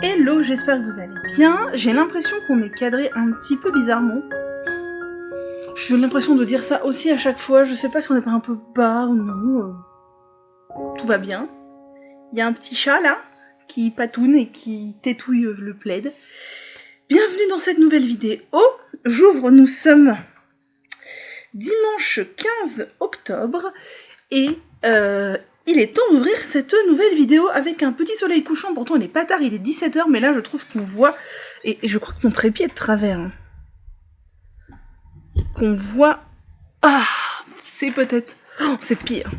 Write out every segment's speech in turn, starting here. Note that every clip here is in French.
Hello, j'espère que vous allez bien. J'ai l'impression qu'on est cadré un petit peu bizarrement. J'ai l'impression de dire ça aussi à chaque fois, je sais pas si on est pas un peu bas ou non. Tout va bien. Il y a un petit chat là, qui patoune et qui tétouille le plaid. Bienvenue dans cette nouvelle vidéo. J'ouvre, nous sommes dimanche 15 octobre et il est temps d'ouvrir cette nouvelle vidéo avec un petit soleil couchant. Pourtant il est pas tard, il est 17h, mais là je trouve qu'on voit, et je crois que mon trépied est de travers, hein. Qu'on voit... Ah, c'est peut-être... Oh, c'est pire.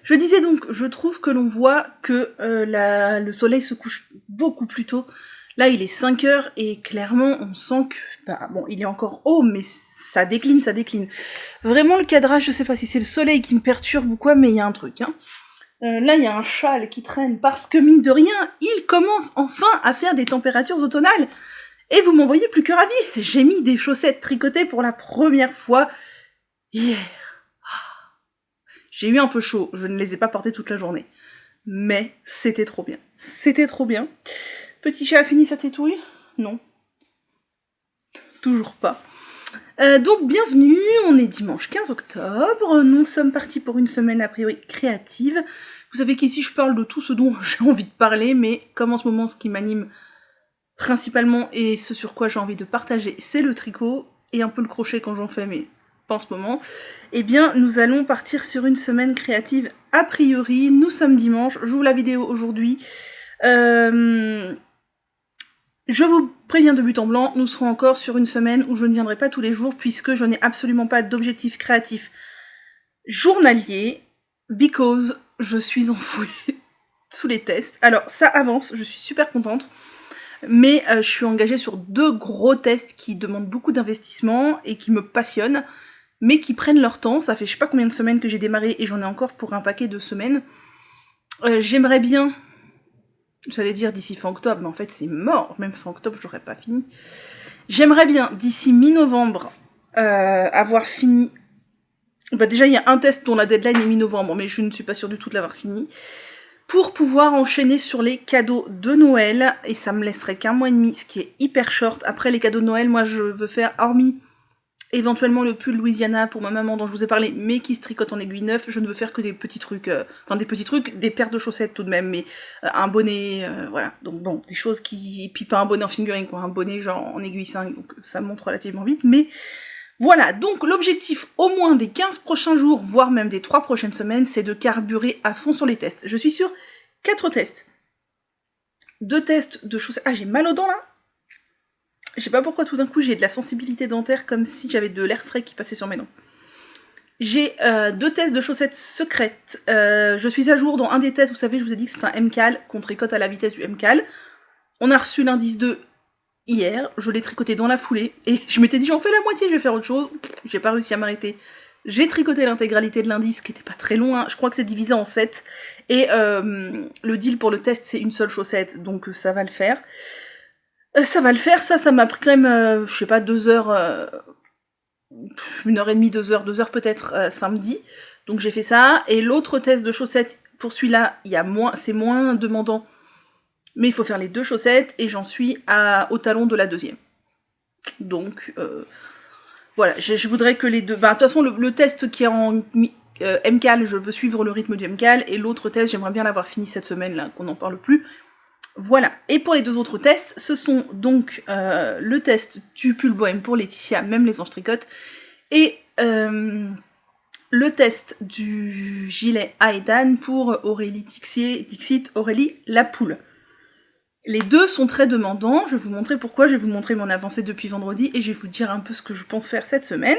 Je disais donc, je trouve que l'on voit que le soleil se couche beaucoup plus tôt. Là, il est 5h et clairement, on sent que... Bah, bon, il est encore haut, mais ça décline, ça décline. Vraiment, le cadrage, je sais pas si c'est le soleil qui me perturbe ou quoi, mais il y a un truc, hein. Là, il y a un châle qui traîne parce que, mine de rien, il commence enfin à faire des températures automnales. Et vous m'en voyez plus que ravi. J'ai mis des chaussettes tricotées pour la première fois hier. J'ai eu un peu chaud, je ne les ai pas portées toute la journée. Mais c'était trop bien. C'était trop bien. Petit chat a fini sa tétouille? Non. Toujours pas. Donc bienvenue, on est dimanche 15 octobre, nous sommes partis pour une semaine a priori créative. Vous savez qu'ici je parle de tout ce dont j'ai envie de parler, mais comme en ce moment ce qui m'anime principalement et ce sur quoi j'ai envie de partager, c'est le tricot et un peu le crochet quand j'en fais, mais pas en ce moment. Eh bien, nous allons partir sur une semaine créative a priori. Nous sommes dimanche, j'ouvre la vidéo aujourd'hui. Je vous préviens de but en blanc, nous serons encore sur une semaine où je ne viendrai pas tous les jours puisque je n'ai absolument pas d'objectif créatif journalier, because je suis enfouie sous les tests. Alors ça avance, je suis super contente, mais je suis engagée sur 2 gros tests qui demandent beaucoup d'investissement et qui me passionnent, mais qui prennent leur temps. Ça fait je sais pas combien de semaines que j'ai démarré et j'en ai encore pour un paquet de semaines. J'aimerais bien... J'allais dire d'ici fin octobre, mais en fait c'est mort, même fin octobre j'aurais pas fini. J'aimerais bien d'ici mi-novembre avoir fini... Bah déjà il y a un test dont la deadline est mi-novembre, mais je ne suis pas sûre du tout de l'avoir fini. Pour pouvoir enchaîner sur les cadeaux de Noël, et ça me laisserait qu'1 mois et demi, ce qui est hyper short. Après les cadeaux de Noël, moi je veux faire, hormis éventuellement le pull Louisiana pour ma maman dont je vous ai parlé, mais qui se tricote en aiguille 9, je ne veux faire que des petits trucs, des paires de chaussettes tout de même, mais un bonnet, voilà. Donc bon, des choses qui... Et puis pas un bonnet en fingering, quoi, un bonnet genre en aiguille 5, donc ça monte relativement vite, mais... Voilà, donc l'objectif au moins des 15 prochains jours, voire même des 3 prochaines semaines, c'est de carburer à fond sur les tests. Je suis sur 4 tests. 2 tests de chaussettes... Ah, j'ai mal aux dents là. Je sais pas pourquoi tout d'un coup j'ai de la sensibilité dentaire comme si j'avais de l'air frais qui passait sur mes dents. J'ai 2 tests de chaussettes secrètes. Je suis à jour dans un des tests, vous savez, je vous ai dit que c'est un MCAL, qu'on tricote à la vitesse du MCAL. On a reçu l'indice 2 hier, je l'ai tricoté dans la foulée, et je m'étais dit j'en fais la moitié, je vais faire autre chose. J'ai pas réussi à m'arrêter. J'ai tricoté l'intégralité de l'indice, qui était pas très long, hein. Je crois que c'est divisé en 7. Et le deal pour le test, c'est une seule chaussette, donc ça va le faire. Ça va le faire, ça m'a pris quand même, je sais pas, 2 heures, 1h30, 2 heures, 2 heures peut-être samedi. Donc j'ai fait ça, et l'autre test de chaussettes, pour celui-là, c'est moins demandant, mais il faut faire les 2 chaussettes, et j'en suis au talon de la 2e. Donc, voilà, je voudrais que les deux... Bah, de toute façon, le test qui est en MCAL, je veux suivre le rythme du MCAL, et l'autre test, j'aimerais bien l'avoir fini cette semaine, là, qu'on n'en parle plus. Voilà, et pour les 2 autres tests, ce sont donc le test du pull bohème pour Laetitia, même les anges tricotent, et le test du gilet Aedan pour Aurélie Dixit, Aurélie la poule. Les 2 sont très demandants, je vais vous montrer pourquoi, je vais vous montrer mon avancée depuis vendredi, et je vais vous dire un peu ce que je pense faire cette semaine.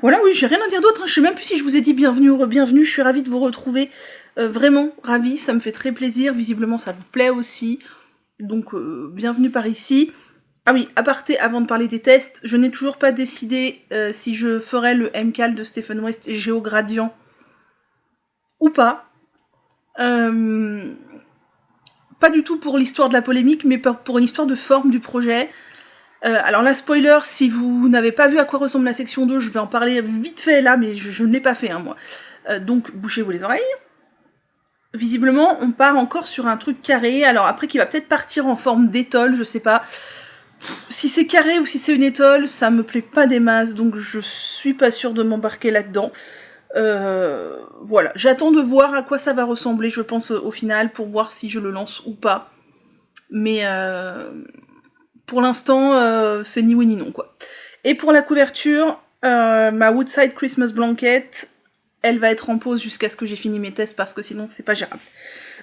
Voilà, oui, j'ai rien à dire d'autre, hein. Je sais même plus si je vous ai dit bienvenue ou re-bienvenue, je suis ravie de vous retrouver, vraiment ravie, ça me fait très plaisir, visiblement ça vous plaît aussi, donc bienvenue par ici. Ah oui, aparté, avant de parler des tests, je n'ai toujours pas décidé si je ferai le MCAL de Stephen West Géogradient ou pas. Pas du tout pour l'histoire de la polémique, mais pour une histoire de forme du projet. Alors là, spoiler, si vous n'avez pas vu à quoi ressemble la section 2, je vais en parler vite fait là, mais je ne l'ai pas fait, hein, moi. Donc, bouchez-vous les oreilles. visiblement, on part encore sur un truc carré, alors après qui va peut-être partir en forme d'étole, je sais pas. Si c'est carré ou si c'est une étole, ça me plaît pas des masses, donc je suis pas sûre de m'embarquer là-dedans. Voilà, j'attends de voir à quoi ça va ressembler, je pense, au final, pour voir si je le lance ou pas. Mais pour l'instant, c'est ni oui ni non, quoi. Et pour la couverture, ma Woodside Christmas Blanket, elle va être en pause jusqu'à ce que j'ai fini mes tests, parce que sinon c'est pas gérable.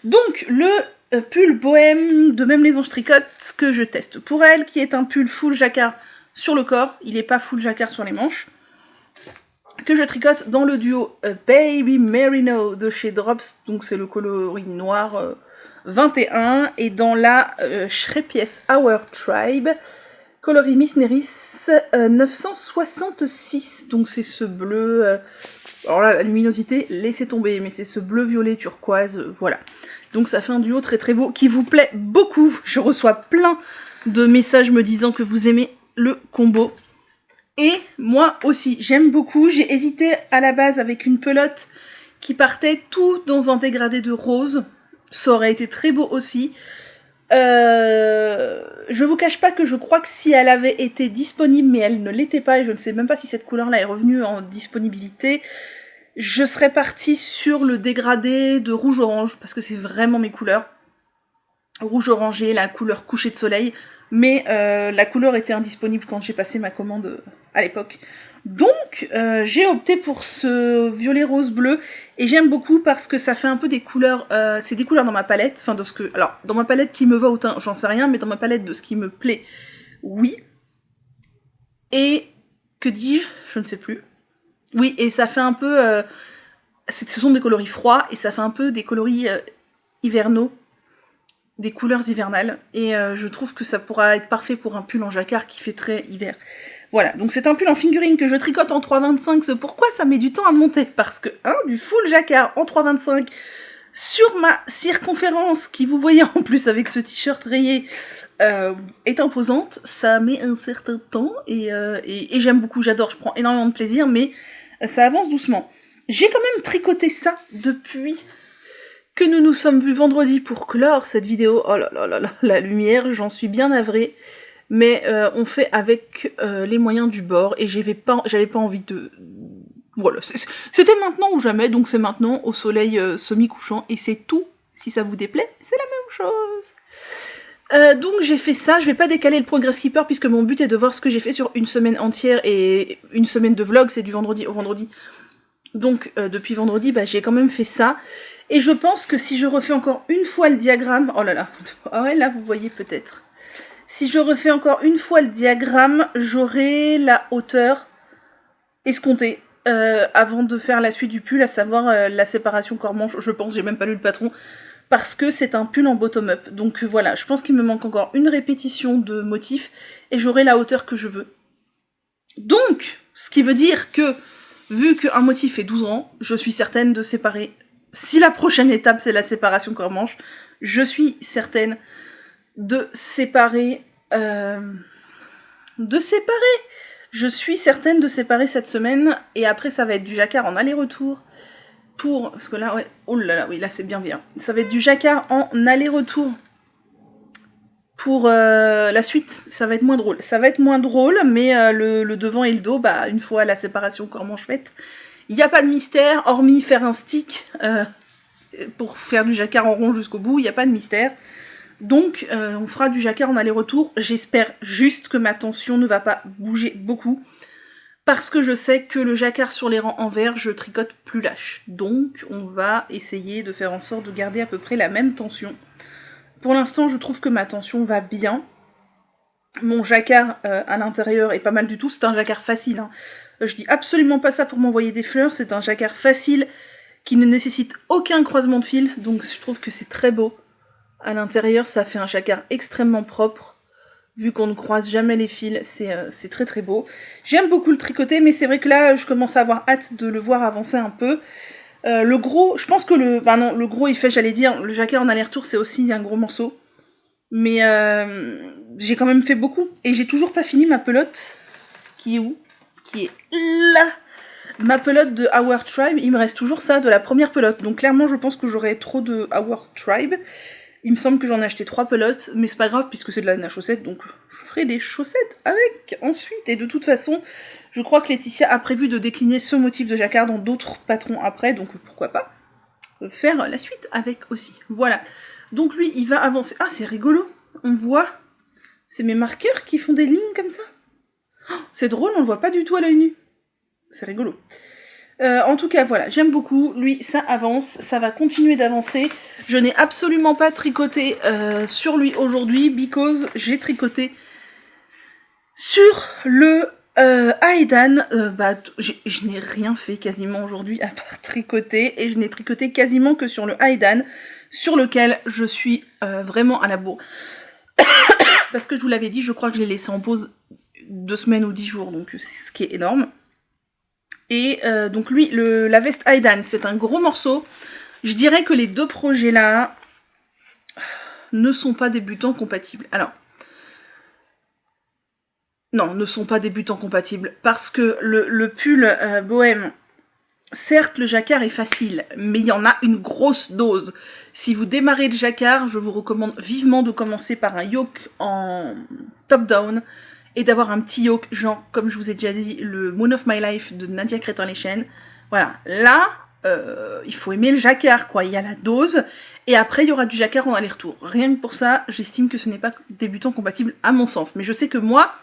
Donc, le pull bohème de Même les Anges Tricotent que je teste pour elle, qui est un pull full jacquard sur le corps, il est pas full jacquard sur les manches, que je tricote dans le duo Baby Merino de chez Drops, donc c'est le coloris noir 21, et dans la Shrepies Our Tribe, coloris Miss Neris 966, donc c'est ce bleu, alors là la luminosité, laissez tomber, mais c'est ce bleu violet turquoise, voilà. Donc ça fait un duo très très beau, qui vous plaît beaucoup, je reçois plein de messages me disant que vous aimez le combo. Et moi aussi, j'aime beaucoup. J'ai hésité à la base avec une pelote qui partait tout dans un dégradé de rose. Ça aurait été très beau aussi. Je vous cache pas que je crois que si elle avait été disponible, mais elle ne l'était pas, et je ne sais même pas si cette couleur-là est revenue en disponibilité, je serais partie sur le dégradé de rouge-orange, parce que c'est vraiment mes couleurs. Rouge orangé, la couleur coucher de soleil, mais la couleur était indisponible quand j'ai passé ma commande à l'époque. Donc j'ai opté pour ce violet rose bleu, et j'aime beaucoup parce que ça fait un peu des couleurs, c'est des couleurs dans ma palette, enfin de ce que, alors dans ma palette qui me va au teint, j'en sais rien, mais dans ma palette de ce qui me plaît, oui. Et que dis-je, je ne sais plus. Oui, et ça fait un peu, ce sont des coloris froids, et ça fait un peu des coloris hivernaux, des couleurs hivernales, et je trouve que ça pourra être parfait pour un pull en jacquard qui fait très hiver. Voilà, donc c'est un pull en fingering que je tricote en 3,25, c'est pourquoi ça met du temps à monter, parce que, du full jacquard en 3,25 sur ma circonférence, qui vous voyez en plus avec ce t-shirt rayé, est imposante, ça met un certain temps, et j'aime beaucoup, j'adore, je prends énormément de plaisir, mais ça avance doucement. J'ai quand même tricoté ça depuis que nous nous sommes vus vendredi pour clore cette vidéo. Oh là là là là, la lumière, j'en suis bien navrée. Mais on fait avec les moyens du bord, et j'avais pas envie de... Voilà, c'était maintenant ou jamais, donc c'est maintenant, au soleil semi-couchant, et c'est tout. Si ça vous déplaît, c'est la même chose. Donc j'ai fait ça, je vais pas décaler le Progress Keeper, puisque mon but est de voir ce que j'ai fait sur une semaine entière, et une semaine de vlog, c'est du vendredi au vendredi. Donc depuis vendredi, j'ai quand même fait ça. Et je pense que si je refais encore une fois le diagramme... Oh là là, ah ouais, là vous voyez peut-être. Si je refais encore une fois le diagramme, j'aurai la hauteur escomptée avant de faire la suite du pull, à savoir la séparation corps-manche. Je pense, j'ai même pas lu le patron, parce que c'est un pull en bottom-up. Donc voilà, je pense qu'il me manque encore une répétition de motifs, et j'aurai la hauteur que je veux. Donc, ce qui veut dire que, vu qu'un motif est 12 rangs, je suis certaine de séparer... Si la prochaine étape c'est la séparation corps-manche, je suis certaine de séparer... Je suis certaine de séparer cette semaine, et après ça va être du jacquard en aller-retour pour... Parce que là, ouais... Oh là là, oui, là c'est bien bien. Ça va être du jacquard en aller-retour pour la suite. Ça va être moins drôle. Ça va être moins drôle, mais le devant et le dos, une fois la séparation corps-manche faite, il n'y a pas de mystère, hormis faire un stick pour faire du jacquard en rond jusqu'au bout, il n'y a pas de mystère. Donc on fera du jacquard en aller-retour. J'espère juste que ma tension ne va pas bouger beaucoup, parce que je sais que le jacquard sur les rangs envers, je tricote plus lâche. Donc on va essayer de faire en sorte de garder à peu près la même tension. Pour l'instant, je trouve que ma tension va bien. Mon jacquard à l'intérieur est pas mal du tout, c'est un jacquard facile, hein. Je dis absolument pas ça pour m'envoyer des fleurs, c'est un jacquard facile qui ne nécessite aucun croisement de fil, donc je trouve que c'est très beau. À l'intérieur, ça fait un jacquard extrêmement propre, vu qu'on ne croise jamais les fils, c'est très très beau. J'aime beaucoup le tricoter, mais c'est vrai que là, je commence à avoir hâte de le voir avancer un peu. Le gros, je pense que le gros il fait, j'allais dire, le jacquard en aller-retour, c'est aussi un gros morceau. Mais j'ai quand même fait beaucoup, et j'ai toujours pas fini ma pelote, qui est où ? Qui est là. ma pelote de Our Tribe, il me reste toujours ça de la première pelote. Donc clairement, je pense que j'aurai trop de Our Tribe. Il me semble que j'en ai acheté 3 pelotes, mais c'est pas grave puisque c'est de la laine à chaussettes, donc je ferai des chaussettes avec ensuite. Et de toute façon, je crois que Laetitia a prévu de décliner ce motif de jacquard dans d'autres patrons après, donc pourquoi pas faire la suite avec aussi. Voilà. Donc lui, il va avancer. Ah, c'est rigolo. On voit, c'est mes marqueurs qui font des lignes comme ça. Oh, c'est drôle, on le voit pas du tout à l'œil nu. C'est rigolo. En tout cas, voilà, j'aime beaucoup. Lui, ça avance, ça va continuer d'avancer. Je n'ai absolument pas tricoté sur lui aujourd'hui, because j'ai tricoté sur le Haedan. Je n'ai rien fait quasiment aujourd'hui à part tricoter, et je n'ai tricoté quasiment que sur le Haedan, sur lequel je suis vraiment à la bourre. Parce que je vous l'avais dit, je crois que je l'ai laissé en pause 2 semaines ou 10 jours, donc c'est ce qui est énorme. Et donc lui, la veste Haedan, c'est un gros morceau. Je dirais que les 2 projets-là ne sont pas débutants compatibles. Alors, non, ne sont pas débutants compatibles, parce que le pull bohème, certes, le jacquard est facile, mais il y en a une grosse dose. Si vous démarrez le jacquard, je vous recommande vivement de commencer par un yoke en top-down, et d'avoir un petit yoke, genre, comme je vous ai déjà dit, le Moon of My Life de Nadia Crétin-Lechen. Voilà, là, il faut aimer le jacquard, quoi. Il y a la dose, et après, il y aura du jacquard en aller-retour. Rien que pour ça, j'estime que ce n'est pas débutant compatible, à mon sens. Mais je sais que moi,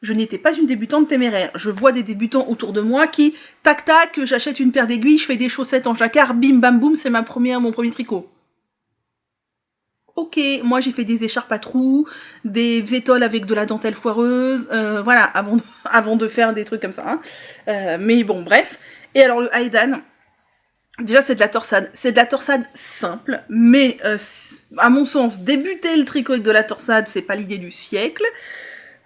je n'étais pas une débutante téméraire. Je vois des débutants autour de moi qui, tac tac, j'achète une paire d'aiguilles, je fais des chaussettes en jacquard, bim bam boum, c'est mon premier tricot. Ok, moi j'ai fait des écharpes à trous, des étoiles avec de la dentelle foireuse, voilà, avant de faire des trucs comme ça. Hein. Mais bon, bref. Et alors le Haedan, déjà c'est de la torsade. C'est de la torsade simple, mais à mon sens, débuter le tricot avec de la torsade, c'est pas l'idée du siècle.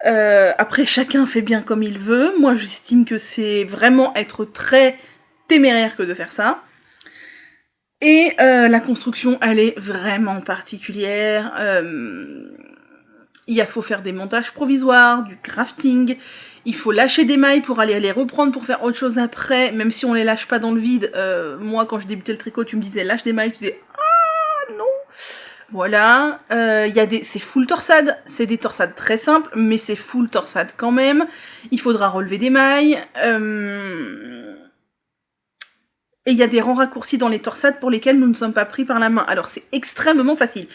Après, chacun fait bien comme il veut. Moi, j'estime que c'est vraiment être très téméraire que de faire ça. Et la construction, elle est vraiment particulière. Il faut faire des montages provisoires, du crafting. Il faut lâcher des mailles pour aller les reprendre pour faire autre chose après, même si on les lâche pas dans le vide. Moi, quand je débutais le tricot, tu me disais lâche des mailles, je disais ah non. Voilà, c'est full torsade, c'est des torsades très simples, mais c'est full torsade quand même. Il faudra relever des mailles. Et il y a des rangs raccourcis dans les torsades pour lesquels nous ne sommes pas pris par la main. Alors c'est extrêmement facile.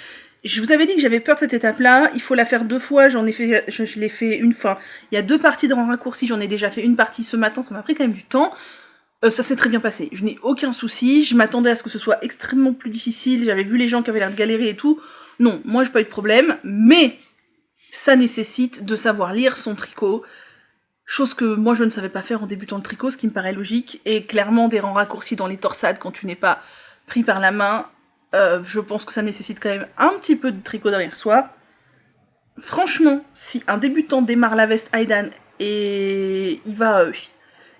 Je vous avais dit que j'avais peur de cette étape-là, il faut la faire 2 fois, je l'ai fait une fois. Il y a 2 parties de rangs raccourcis, j'en ai déjà fait une partie ce matin, ça m'a pris quand même du temps. Ça s'est très bien passé, je n'ai aucun souci, je m'attendais à ce que ce soit extrêmement plus difficile, j'avais vu les gens qui avaient l'air de galérer et tout. Non, moi j'ai pas eu de problème, mais ça nécessite de savoir lire son tricot, chose que moi je ne savais pas faire en débutant le tricot, ce qui me paraît logique, et clairement des rangs raccourcis dans les torsades quand tu n'es pas pris par la main, je pense que ça nécessite quand même un petit peu de tricot derrière soi. Franchement, si un débutant démarre la veste Haedan et il va...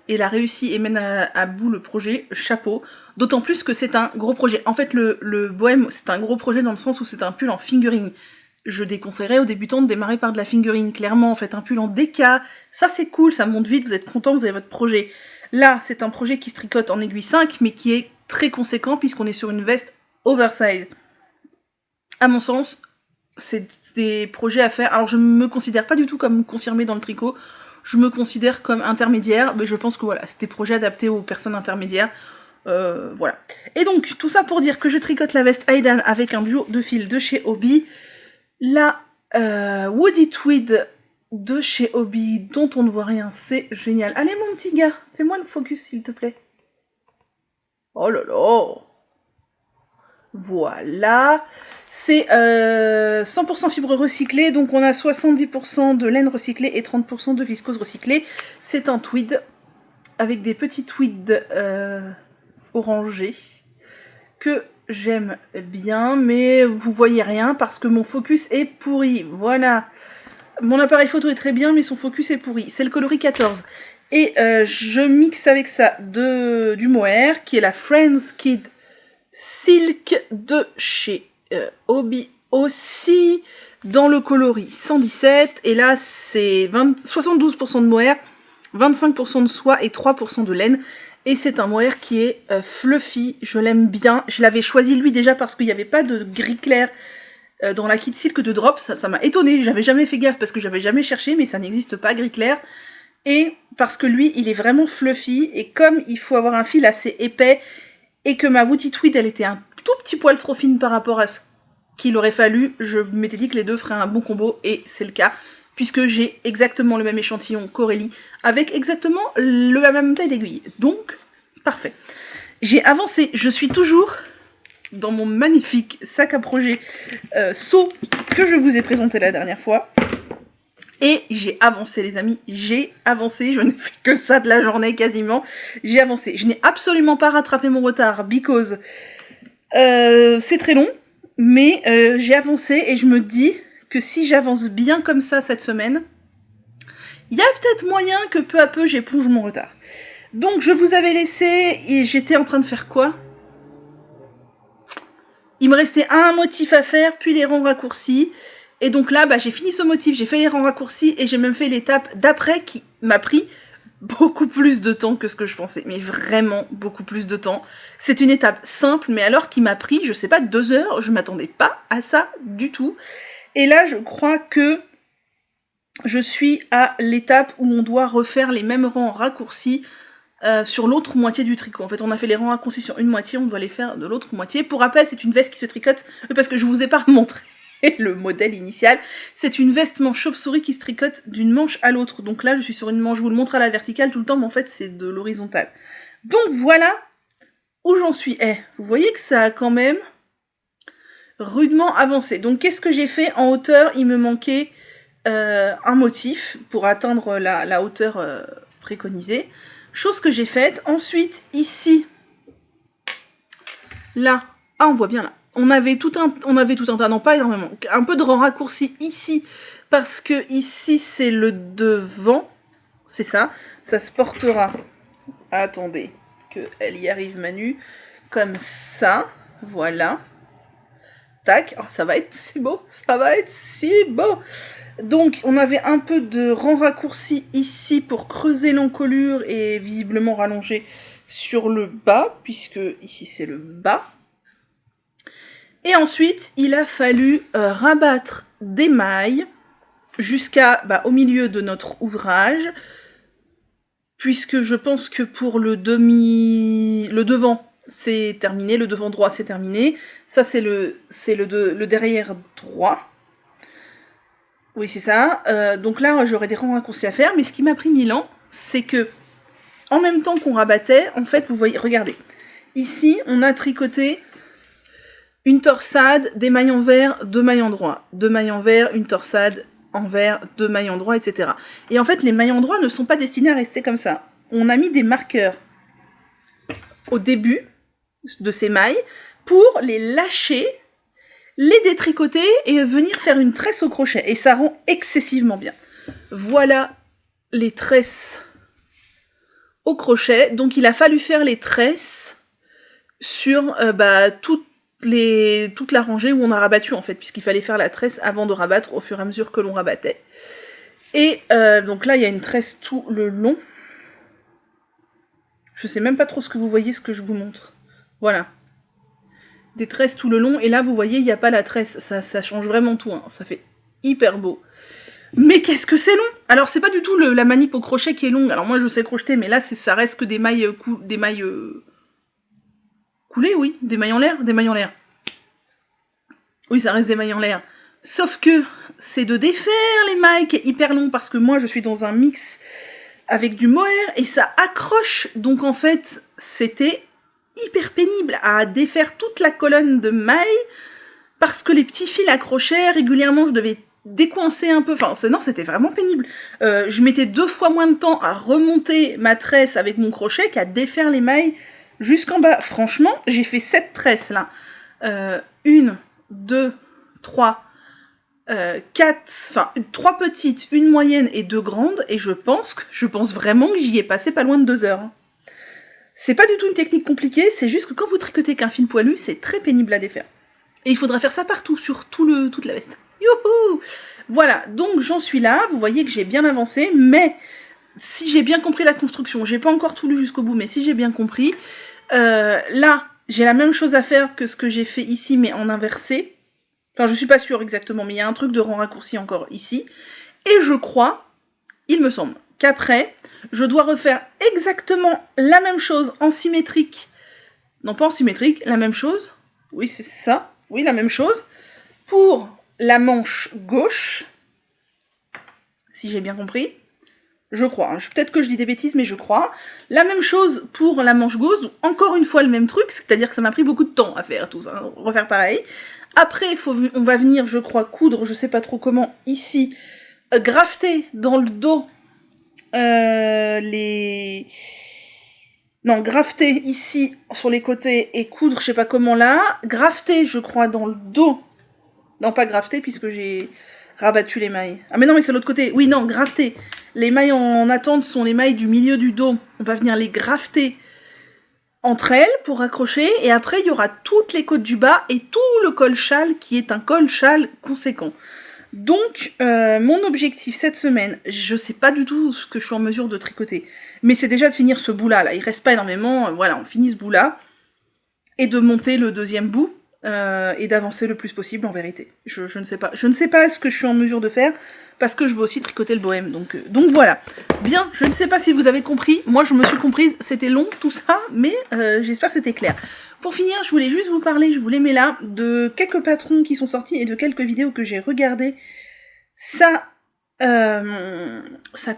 et l'a réussi et mène à bout le projet, chapeau. D'autant plus que c'est un gros projet. En fait, le bohème, c'est un gros projet dans le sens où c'est un pull en fingering. Je déconseillerais aux débutants de démarrer par de la fingering. Clairement, faites un pull en DK. Ça, c'est cool, ça monte vite, vous êtes content, vous avez votre projet. Là, c'est un projet qui se tricote en aiguille 5, mais qui est très conséquent puisqu'on est sur une veste oversize. À mon sens, c'est des projets à faire. Alors, je me considère pas du tout comme confirmée dans le tricot. Je me considère comme intermédiaire, mais je pense que voilà, c'est des projets adaptés aux personnes intermédiaires. Voilà. Et donc, tout ça pour dire que je tricote la veste Haedan avec un duo de fils de chez Hobbii. La Woody Tweed de chez Hobbii, dont on ne voit rien, c'est génial. Allez mon petit gars, fais-moi le focus s'il te plaît. Oh là là. Voilà. C'est 100% fibres recyclées, donc on a 70% de laine recyclée et 30% de viscose recyclée. C'est un tweed avec des petits tweeds orangés que j'aime bien, mais vous voyez rien parce que mon focus est pourri. Voilà. Mon appareil photo est très bien, mais son focus est pourri. C'est le coloris 14. Et je mixe avec ça du mohair, qui est la Friends Kid Silk de chez Hobbii aussi, dans le coloris 117. Et là, c'est 72% de mohair, 25% de soie et 3% de laine. Et c'est un mohair qui est fluffy, je l'aime bien. Je l'avais choisi lui déjà parce qu'il n'y avait pas de gris clair dans la Kit Silk de Drop. Ça m'a étonnée, j'avais jamais fait gaffe parce que j'avais jamais cherché, mais ça n'existe pas, gris clair. Et parce que lui, il est vraiment fluffy, et comme il faut avoir un fil assez épais, et que ma Woody Tweed, elle était un tout petit poil trop fine par rapport à ce qu'il aurait fallu, je m'étais dit que les deux feraient un bon combo, et c'est le cas, puisque j'ai exactement le même échantillon qu'Aurélie, avec exactement la même taille d'aiguille. Donc, parfait. J'ai avancé, je suis toujours dans mon magnifique sac à projet seau que je vous ai présenté la dernière fois. Et j'ai avancé les amis, j'ai avancé, je n'ai fait que ça de la journée quasiment, j'ai avancé. Je n'ai absolument pas rattrapé mon retard, because c'est très long, mais j'ai avancé et je me dis que si j'avance bien comme ça cette semaine, il y a peut-être moyen que peu à peu j'éponge mon retard. Donc je vous avais laissé et j'étais en train de faire quoi? Il me restait un motif à faire, puis les rangs raccourcis. Et donc là, j'ai fini ce motif, j'ai fait les rangs raccourcis et j'ai même fait l'étape d'après qui m'a pris beaucoup plus de temps que ce que je pensais. Mais vraiment beaucoup plus de temps. C'est une étape simple, mais alors qui m'a pris, je sais pas, 2 heures. Je m'attendais pas à ça du tout. Et là, je crois que je suis à l'étape où on doit refaire les mêmes rangs raccourcis sur l'autre moitié du tricot. En fait, on a fait les rangs raccourcis sur une moitié, on doit les faire de l'autre moitié. Pour rappel, c'est une veste qui se tricote, parce que je vous ai pas montré le modèle initial. C'est une veste manche chauve-souris qui se tricote d'une manche à l'autre. Donc là, je suis sur une manche, je vous le montre à la verticale tout le temps, mais en fait, c'est de l'horizontale. Donc voilà où j'en suis. Vous voyez que ça a quand même rudement avancé. Donc qu'est-ce que j'ai fait en hauteur? Il me manquait un motif pour atteindre la hauteur préconisée. Chose que j'ai faite. Ensuite, ici, là, on voit bien là. On avait tout un tas, non pas énormément, un peu de raccourci ici, parce que ici c'est le devant, c'est ça, ça se portera, attendez, qu'elle y arrive Manu, comme ça, voilà, tac, oh, ça va être si beau, ça va être si beau. Donc on avait un peu de rang raccourci ici pour creuser l'encolure et visiblement rallonger sur le bas, puisque ici c'est le bas. Et ensuite, il a fallu rabattre des mailles jusqu'à au milieu de notre ouvrage, puisque je pense que pour le devant, c'est terminé, le devant droit, c'est terminé. Ça, c'est le derrière droit. Oui, c'est ça. Donc là, j'aurais des rangs raccourcis à faire, mais ce qui m'a pris 1000 ans, c'est que, en même temps qu'on rabattait, en fait, vous voyez, regardez, ici, on a tricoté une torsade, des mailles envers, 2 mailles endroits. 2 mailles envers, une torsade envers, 2 mailles endroits, etc. Et en fait, les mailles endroits ne sont pas destinés à rester comme ça. On a mis des marqueurs au début de ces mailles pour les lâcher, les détricoter et venir faire une tresse au crochet. Et ça rend excessivement bien. Voilà les tresses au crochet. Donc il a fallu faire les tresses sur toute la rangée où on a rabattu en fait, puisqu'il fallait faire la tresse avant de rabattre au fur et à mesure que l'on rabattait. Et donc là il y a une tresse tout le long. Je sais même pas trop ce que vous voyez, ce que je vous montre. Voilà. Des tresses tout le long, et là vous voyez il n'y a pas la tresse, ça change vraiment tout, hein. Ça fait hyper beau. Mais qu'est-ce que c'est long! Alors c'est pas du tout la manip au crochet qui est longue, alors moi je sais crocheter, mais là ça reste que des mailles coulées, oui, des mailles en l'air. Oui, ça reste des mailles en l'air. Sauf que c'est de défaire les mailles qui est hyper long, parce que moi je suis dans un mix avec du mohair et ça accroche. Donc en fait, c'était hyper pénible à défaire toute la colonne de mailles parce que les petits fils accrochaient régulièrement, je devais décoincer un peu, enfin non, c'était vraiment pénible. Je mettais 2 fois moins de temps à remonter ma tresse avec mon crochet qu'à défaire les mailles jusqu'en bas. Franchement, j'ai fait 7 tresses là. 1, 2, 3, 4, enfin 3 petites, une moyenne et 2 grandes, et je pense vraiment que j'y ai passé pas loin de 2 heures. C'est pas du tout une technique compliquée, c'est juste que quand vous tricotez qu'un fil poilu, c'est très pénible à défaire. Et il faudra faire ça partout, sur toute la veste. Youhou! Voilà, donc j'en suis là, vous voyez que j'ai bien avancé, mais si j'ai bien compris la construction, j'ai pas encore tout lu jusqu'au bout, mais si j'ai bien compris, là, j'ai la même chose à faire que ce que j'ai fait ici, mais en inversé. Enfin, je suis pas sûre exactement, mais il y a un truc de rang raccourci encore ici. Et je crois, il me semble, qu'après, je dois refaire exactement la même chose en symétrique. Non, pas en symétrique, la même chose. Oui, c'est ça. Oui, la même chose. Pour la manche gauche. Si j'ai bien compris. Je crois. Hein. Peut-être que je dis des bêtises, mais je crois. La même chose pour la manche gauche. Encore une fois, le même truc. C'est-à-dire que ça m'a pris beaucoup de temps à faire tout ça. Refaire pareil. Après, on va venir, je crois, coudre, je sais pas trop comment, ici, grafter dans le dos Non, grafter ici, sur les côtés, et coudre, je sais pas comment là. Grafter, je crois, dans le dos. Non, pas grafter, puisque j'ai rabattu les mailles. Ah mais non, mais c'est l'autre côté. Oui, non, grafter. Les mailles en attente sont les mailles du milieu du dos. On va venir les grafter entre elles pour accrocher. Et après, il y aura toutes les côtes du bas et tout le col châle, qui est un col châle conséquent. Donc, mon objectif cette semaine, je sais pas du tout ce que je suis en mesure de tricoter, mais c'est déjà de finir ce bout-là, là. Il reste pas énormément, voilà, on finit ce bout-là, et de monter le deuxième bout, et d'avancer le plus possible en vérité. Je ne sais pas. Je ne sais pas ce que je suis en mesure de faire, parce que je veux aussi tricoter le bohème, donc voilà. Bien, je ne sais pas si vous avez compris, moi je me suis comprise, c'était long tout ça, mais j'espère que c'était clair. Pour finir, je voulais juste vous parler, je vous les mets là, de quelques patrons qui sont sortis et de quelques vidéos que j'ai regardées. Ça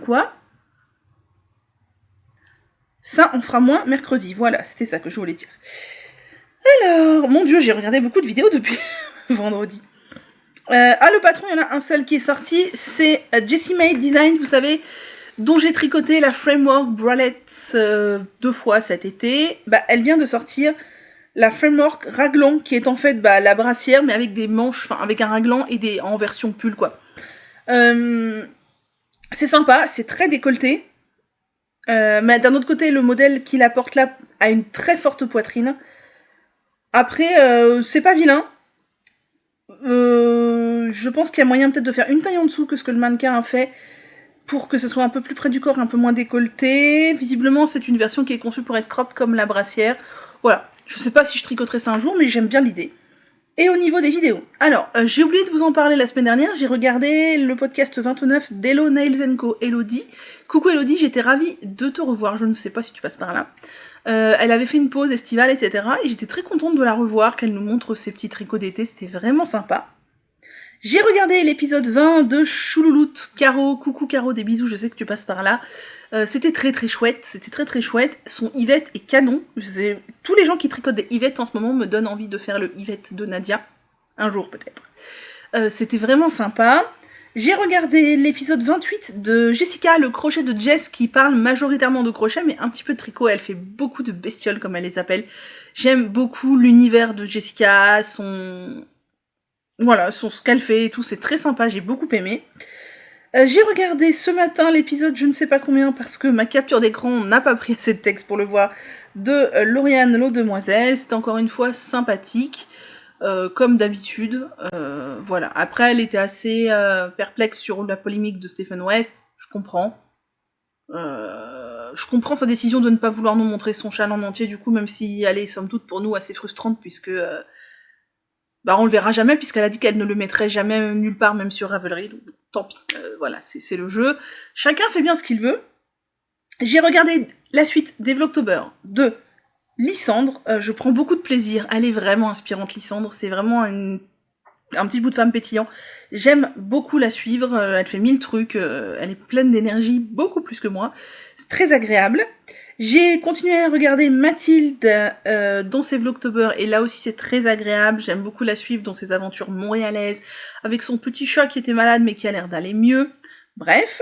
quoi? Ça en fera moins mercredi, voilà, c'était ça que je voulais dire. Alors, mon dieu, j'ai regardé beaucoup de vidéos depuis vendredi. Le patron, il y en a un seul qui est sorti, c'est Jessie Made Design, vous savez, dont j'ai tricoté la Framework Bralette 2 fois cet été. Bah, elle vient de sortir la Framework Raglan, qui est en fait la brassière, mais avec des manches, enfin avec un raglan et en version pull, quoi. C'est sympa, c'est très décolleté. Mais d'un autre côté, le modèle qui la porte là a une très forte poitrine. Après, c'est pas vilain. Je pense qu'il y a moyen peut-être de faire une taille en dessous que ce que le mannequin a fait pour que ce soit un peu plus près du corps, un peu moins décolleté. Visiblement, c'est une version qui est conçue pour être cropped comme la brassière. Voilà. Je sais pas si je tricoterai ça un jour, mais j'aime bien l'idée. Et au niveau des vidéos. Alors, j'ai oublié de vous en parler la semaine dernière, j'ai regardé le podcast 29 d'Hello Nails & Co. Elodie. Coucou Elodie, j'étais ravie de te revoir, je ne sais pas si tu passes par là. Elle avait fait une pause estivale, etc. Et j'étais très contente de la revoir, qu'elle nous montre ses petits tricots d'été, c'était vraiment sympa. J'ai regardé l'épisode 20 de Choulouloute, Caro, coucou Caro, des bisous, je sais que tu passes par là. C'était très très chouette, son Yvette est canon. Tous les gens qui tricotent des Yvette en ce moment me donnent envie de faire le Yvette de Nadia. Un jour peut-être. C'était vraiment sympa. J'ai regardé l'épisode 28 de Jessica, le crochet de Jess, qui parle majoritairement de crochet, mais un petit peu de tricot. Elle fait beaucoup de bestioles, comme elle les appelle. J'aime beaucoup l'univers de Jessica, ce qu'elle fait et tout, c'est très sympa, j'ai beaucoup aimé. J'ai regardé ce matin l'épisode je ne sais pas combien, parce que ma capture d'écran n'a pas pris assez de texte pour le voir, de Lauriane l'Eau-Demoiselle. C'était encore une fois sympathique. Comme d'habitude, voilà. Après, elle était assez perplexe sur la polémique de Stephen West, je comprends. Je comprends sa décision de ne pas vouloir nous montrer son châle en entier, du coup, même si elle est, somme toute, pour nous, assez frustrante, puisque on le verra jamais, puisqu'elle a dit qu'elle ne le mettrait jamais nulle part, même sur Ravelry, donc tant pis, voilà, c'est le jeu. Chacun fait bien ce qu'il veut. J'ai regardé la suite des Vlogtober de Lysandre, je prends beaucoup de plaisir, elle est vraiment inspirante Lysandre, c'est vraiment un petit bout de femme pétillant. J'aime beaucoup la suivre, elle fait 1000 trucs, elle est pleine d'énergie, beaucoup plus que moi, c'est très agréable. J'ai continué à regarder Mathilde dans ses Vlogtober, et là aussi c'est très agréable, j'aime beaucoup la suivre dans ses aventures montréalaises, avec son petit chat qui était malade mais qui a l'air d'aller mieux, bref.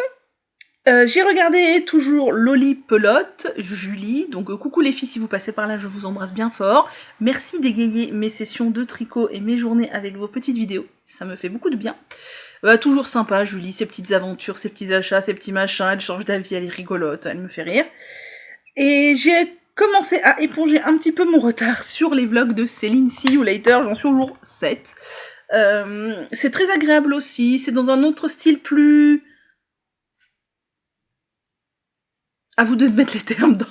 J'ai regardé toujours Loli Pelote, Julie, donc coucou les filles si vous passez par là, je vous embrasse bien fort. Merci d'égayer mes sessions de tricot et mes journées avec vos petites vidéos, ça me fait beaucoup de bien. Toujours sympa Julie, ses petites aventures, ses petits achats, ses petits machins, elle change d'avis, elle est rigolote, elle me fait rire. Et j'ai commencé à éponger un petit peu mon retard sur les vlogs de Céline See You Later, j'en suis au jour 7. C'est très agréable aussi, c'est dans un autre style plus... À vous de mettre les termes dans...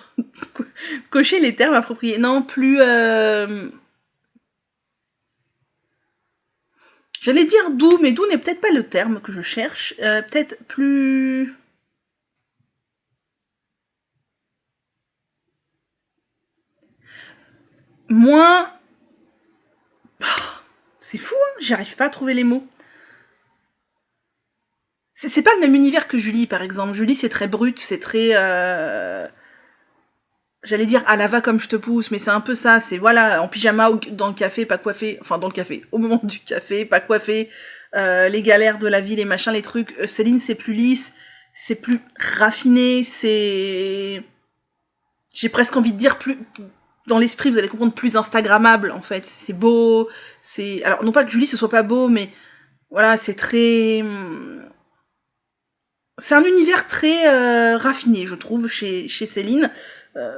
Cocher les termes appropriés. Non, plus... J'allais dire doux, mais doux n'est peut-être pas le terme que je cherche. Peut-être plus... Moins... C'est fou, hein, j'arrive pas à trouver les mots. C'est pas le même univers que Julie, par exemple. Julie, c'est très brut, c'est très... J'allais dire à la va comme je te pousse, mais c'est un peu ça. C'est voilà, en pyjama dans le café, pas coiffé. Enfin, dans le café, au moment du café, pas coiffé. Les galères de la vie, les machins, les trucs. Céline, c'est plus lisse, c'est plus raffiné, c'est... J'ai presque envie de dire plus... Dans l'esprit, vous allez comprendre, plus instagrammable, en fait. C'est beau, c'est... Alors, non pas que Julie, ce soit pas beau, mais... Voilà, c'est très... C'est un univers très raffiné, je trouve, chez Céline.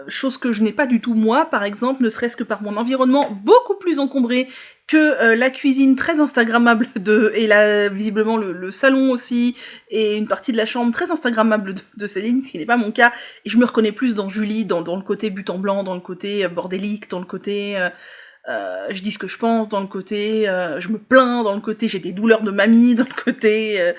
Chose que je n'ai pas du tout moi, par exemple, ne serait-ce que par mon environnement beaucoup plus encombré que la cuisine très instagrammable et là, visiblement le salon aussi, et une partie de la chambre très instagrammable de Céline, ce qui n'est pas mon cas. Et je me reconnais plus dans Julie, dans le côté but en blanc, dans le côté bordélique, dans le côté... je dis ce que je pense, dans le côté je me plains, dans le côté j'ai des douleurs de mamie, dans le côté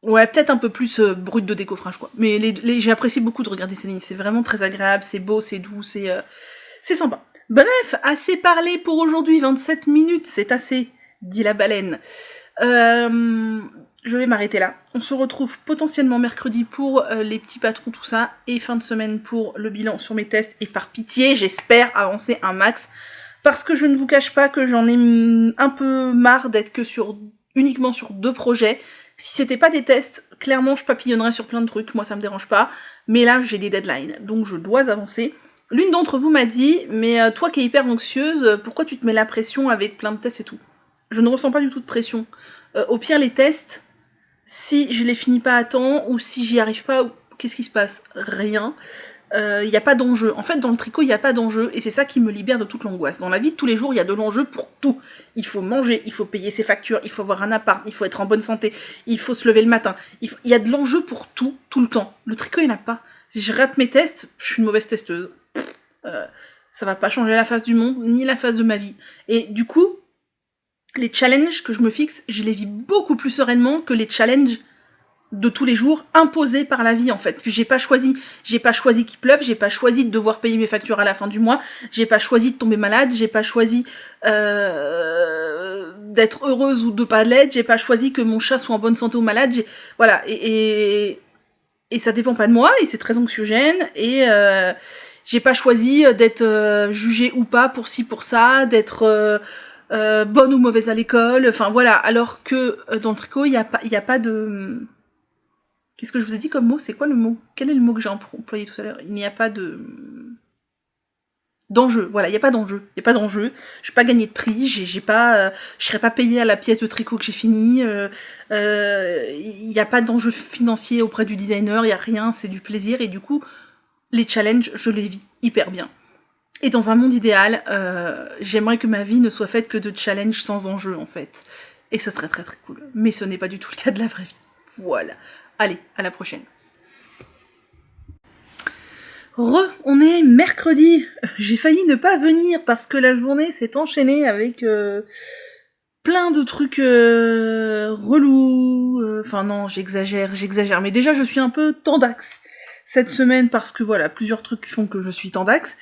ouais, peut-être un peu plus brut de décoffrage, quoi. Mais j'ai apprécié beaucoup de regarder Céline, c'est vraiment très agréable, c'est beau, c'est doux, c'est sympa. Bref, assez parlé pour aujourd'hui, 27 minutes, c'est assez, dit la baleine. Je vais m'arrêter là. On se retrouve potentiellement mercredi pour les petits patrons, tout ça, et fin de semaine pour le bilan sur mes tests, et par pitié, j'espère avancer un max, parce que je ne vous cache pas que j'en ai un peu marre d'être que uniquement sur 2 projets. Si c'était pas des tests, clairement je papillonnerais sur plein de trucs, moi ça me dérange pas, mais là j'ai des deadlines, donc je dois avancer. L'une d'entre vous m'a dit, mais toi qui es hyper anxieuse, pourquoi tu te mets la pression avec plein de tests et tout? Je ne ressens pas du tout de pression. Au pire les tests, si je les finis pas à temps, ou si j'y arrive pas, qu'est-ce qui se passe? Rien. Il n'y a pas d'enjeu. En fait, dans le tricot, il n'y a pas d'enjeu, et c'est ça qui me libère de toute l'angoisse. Dans la vie de tous les jours, il y a de l'enjeu pour tout. Il faut manger, il faut payer ses factures, il faut avoir un appart, il faut être en bonne santé, il faut se lever le matin. Il y a de l'enjeu pour tout, tout le temps. Le tricot, il n'y en a pas. Si je rate mes tests, je suis une mauvaise testeuse. Ça va pas changer la face du monde, ni la face de ma vie. Et du coup, les challenges que je me fixe, je les vis beaucoup plus sereinement que les challenges de tous les jours, imposés par la vie en fait, que j'ai pas choisi qu'il pleuve, j'ai pas choisi de devoir payer mes factures à la fin du mois, j'ai pas choisi de tomber malade, j'ai pas choisi d'être heureuse ou de pas l'être, j'ai pas choisi que mon chat soit en bonne santé ou malade, voilà, et ça dépend pas de moi, et c'est très anxiogène, et j'ai pas choisi d'être jugée ou pas pour ci, pour ça, d'être bonne ou mauvaise à l'école, enfin voilà, alors que dans le tricot, il y a pas de... Qu'est-ce que je vous ai dit comme mot? C'est quoi le mot? Quel est le mot que j'ai employé tout à l'heure? Il n'y a pas d'enjeu. Voilà, il n'y a pas d'enjeu. Il n'y a pas d'enjeu. Je n'ai pas gagné de prix. Je serais pas payée à la pièce de tricot que j'ai finie. Il n'y a pas d'enjeu financier auprès du designer. Il n'y a rien. C'est du plaisir. Et du coup, les challenges, je les vis hyper bien. Et dans un monde idéal, j'aimerais que ma vie ne soit faite que de challenges sans enjeu, en fait. Et ce serait très très cool. Mais ce n'est pas du tout le cas de la vraie vie. Voilà. Allez, à la prochaine. On est mercredi. J'ai failli ne pas venir parce que la journée s'est enchaînée avec plein de trucs relous. Enfin non, j'exagère. Mais déjà, je suis un peu tendax cette semaine parce que voilà, plusieurs trucs font que je suis tendax.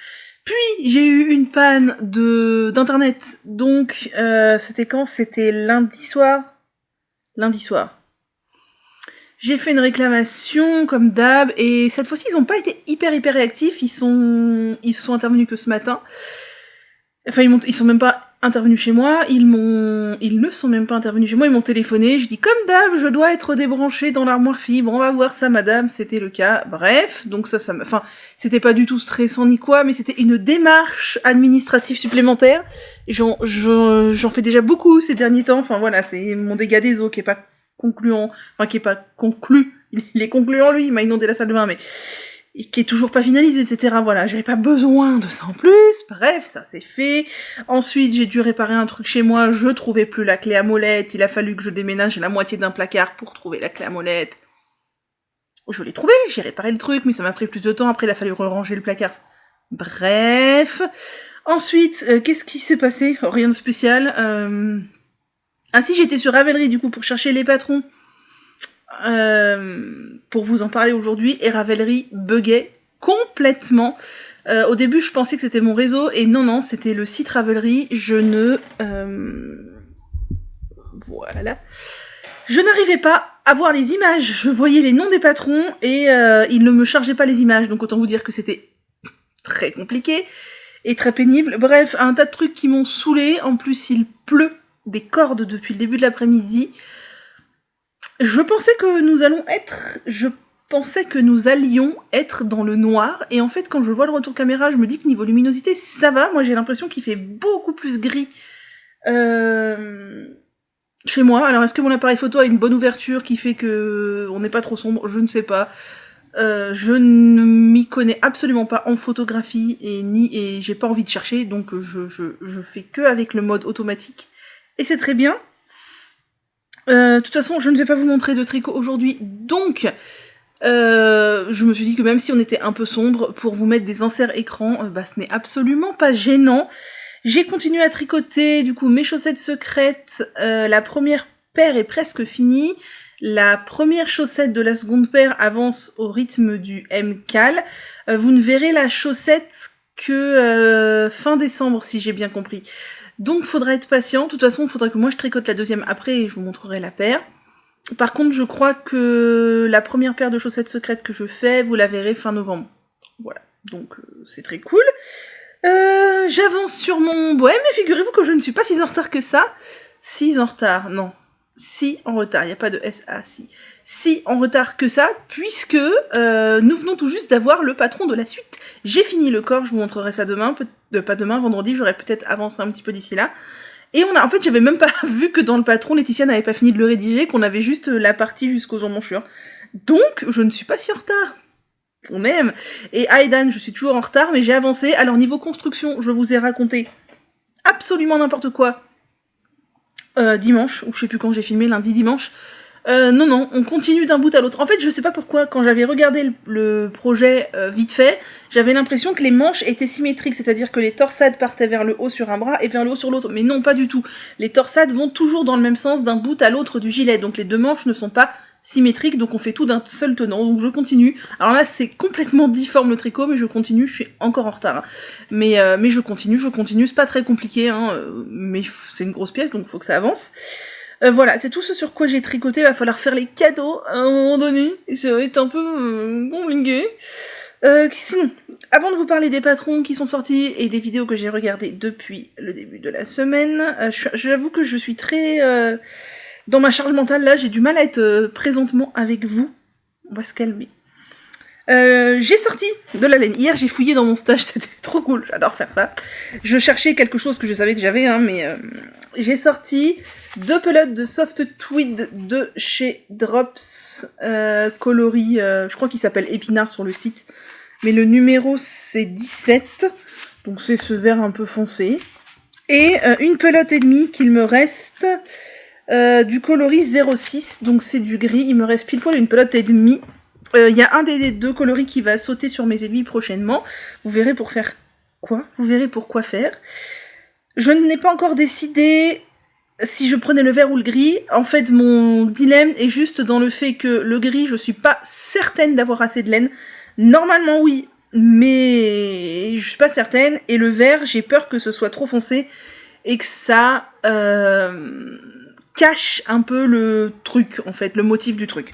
Puis, j'ai eu une panne d'internet. Donc, c'était quand? C'était lundi soir. J'ai fait une réclamation, comme d'hab, et cette fois-ci, ils ont pas été hyper réactifs, ils sont intervenus que ce matin. Enfin, ils sont même pas intervenus chez moi, ils ne sont même pas intervenus chez moi, ils m'ont téléphoné, je dis, comme d'hab, je dois être débranchée dans l'armoire fibre, on va voir ça, madame, c'était le cas. Bref, donc enfin, c'était pas du tout stressant ni quoi, mais c'était une démarche administrative supplémentaire. J'en fais déjà beaucoup ces derniers temps, enfin voilà, c'est mon dégât des eaux qui est pas concluant, enfin qui est pas conclu, il est concluant lui, il m'a inondé la salle de bain, mais qui est toujours pas finalisé, etc. Voilà, j'avais pas besoin de ça en plus, bref, ça c'est fait. Ensuite, j'ai dû réparer un truc chez moi, je trouvais plus la clé à molette, il a fallu que je déménage la moitié d'un placard pour trouver la clé à molette. Je l'ai trouvé, j'ai réparé le truc, mais ça m'a pris plus de temps, après il a fallu ranger le placard. Bref. Ensuite, qu'est-ce qui s'est passé? Rien de spécial. Ah si, j'étais sur Ravelry du coup pour chercher les patrons. Pour vous en parler aujourd'hui, et Ravelry buguait complètement. Au début, je pensais que c'était mon réseau, et non, c'était le site Ravelry. Voilà. Je n'arrivais pas à voir les images. Je voyais les noms des patrons, et ils ne me chargeaient pas les images. Donc autant vous dire que c'était très compliqué, et très pénible. Bref, un tas de trucs qui m'ont saoulé. En plus, il pleut des cordes depuis le début de l'après-midi. Je pensais que nous allions être dans le noir, et en fait quand je vois le retour caméra, je me dis que niveau luminosité ça va. Moi j'ai l'impression qu'il fait beaucoup plus gris chez moi. Alors est-ce que mon appareil photo a une bonne ouverture qui fait que on n'est pas trop sombre? Je ne sais pas. Je ne m'y connais absolument pas en photographie et j'ai pas envie de chercher, donc je fais que avec le mode automatique et c'est très bien. De toute façon, je ne vais pas vous montrer de tricot aujourd'hui, donc je me suis dit que même si on était un peu sombre, pour vous mettre des inserts écran, ce n'est absolument pas gênant. J'ai continué à tricoter, du coup, mes chaussettes secrètes. La première paire est presque finie. La première chaussette de la seconde paire avance au rythme du M-Cal. Vous ne verrez la chaussette que fin décembre, si j'ai bien compris. Donc faudra être patient. De toute façon, il faudra que moi je tricote la deuxième après et je vous montrerai la paire. Par contre, je crois que la première paire de chaussettes secrètes que je fais, vous la verrez fin novembre. Voilà, donc c'est très cool. J'avance sur mon bohème, et figurez-vous que je ne suis pas si en retard que ça. 6 en retard, non. Si en retard, il n'y a pas de SA, si. Si en retard que ça, puisque nous venons tout juste d'avoir le patron de la suite. J'ai fini le corps, je vous montrerai ça demain, pas demain, vendredi, j'aurais peut-être avancé un petit peu d'ici là. Et en fait, j'avais même pas vu que dans le patron, Laetitia n'avait pas fini de le rédiger, qu'on avait juste la partie jusqu'aux emmanchures. Donc, je ne suis pas si en retard. On aime. Et Aidan, je suis toujours en retard, mais j'ai avancé. Alors, niveau construction, je vous ai raconté absolument n'importe quoi. Dimanche, ou je sais plus quand j'ai filmé, lundi, dimanche. Non, on continue d'un bout à l'autre. En fait, je sais pas pourquoi, quand j'avais regardé le projet vite fait, j'avais l'impression que les manches étaient symétriques, c'est-à-dire que les torsades partaient vers le haut sur un bras et vers le haut sur l'autre. Mais non, pas du tout. Les torsades vont toujours dans le même sens d'un bout à l'autre du gilet, donc les deux manches ne sont pas symétriques, donc on fait tout d'un seul tenant, donc je continue. Alors là, c'est complètement difforme le tricot, mais je continue, je suis encore en retard. Hein. Mais je continue, c'est pas très compliqué, hein, mais c'est une grosse pièce, donc faut que ça avance. Voilà, c'est tout ce sur quoi j'ai tricoté. Va falloir faire les cadeaux à un moment donné. Et ça va être un peu compliqué. Sinon, avant de vous parler des patrons qui sont sortis et des vidéos que j'ai regardées depuis le début de la semaine, j'avoue que je suis très... dans ma charge mentale, là, j'ai du mal à être présentement avec vous. On va se calmer. J'ai sorti de la laine. Hier, j'ai fouillé dans mon stage, c'était trop cool, j'adore faire ça. Je cherchais quelque chose que je savais que j'avais, hein, mais j'ai sorti 2 pelotes de soft tweed de chez Drops, coloris, je crois qu'il s'appelle Épinard sur le site, mais le numéro c'est 17, donc c'est ce vert un peu foncé. Et une pelote et demie qu'il me reste du coloris 06, donc c'est du gris, il me reste pile poil une pelote et demie. Il y a un des 2 coloris qui va sauter sur mes aiguilles prochainement. Vous verrez pour faire quoi. Vous verrez pour quoi faire. Je n'ai pas encore décidé si je prenais le vert ou le gris. En fait, mon dilemme est juste dans le fait que le gris, je suis pas certaine d'avoir assez de laine. Normalement, oui, mais je suis pas certaine. Et le vert, j'ai peur que ce soit trop foncé et que ça cache un peu le truc, en fait, le motif du truc.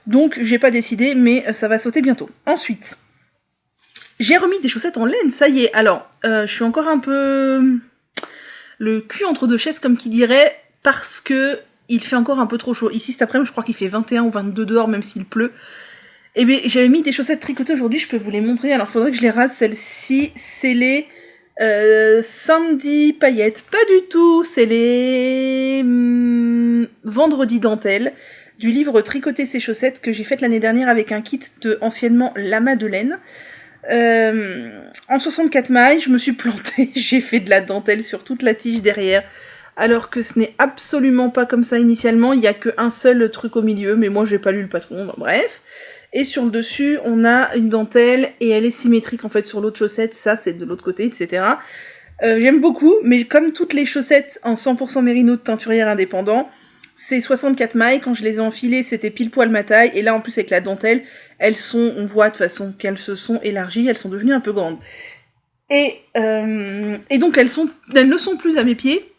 Donc, j'ai pas décidé, mais ça va sauter bientôt. Ensuite, j'ai remis des chaussettes en laine, ça y est. Alors, je suis encore un peu le cul entre deux chaises, comme qui dirait, parce que il fait encore un peu trop chaud. Ici, cet après-midi, je crois qu'il fait 21 ou 22 dehors, même s'il pleut. Et bien, j'avais mis des chaussettes tricotées aujourd'hui, je peux vous les montrer. Alors, faudrait que je les rase, celles-ci. C'est les samedi paillettes. Pas du tout, c'est les vendredi dentelle. Du livre Tricoter ses chaussettes que j'ai fait l'année dernière avec un kit de anciennement La Madeleine. En 64 mailles, je me suis plantée, j'ai fait de la dentelle sur toute la tige derrière, alors que ce n'est absolument pas comme ça initialement, il n'y a qu'un seul truc au milieu, mais moi j'ai pas lu le patron, bref. Et sur le dessus, on a une dentelle et elle est symétrique en fait sur l'autre chaussette, ça c'est de l'autre côté, etc. J'aime beaucoup, mais comme toutes les chaussettes en 100% mérino de teinturière indépendant, c'est 64 mailles, quand je les ai enfilées, c'était pile poil ma taille, et là en plus avec la dentelle, elles sont, on voit de toute façon qu'elles se sont élargies, elles sont devenues un peu grandes. Et donc elles ne sont plus à mes pieds,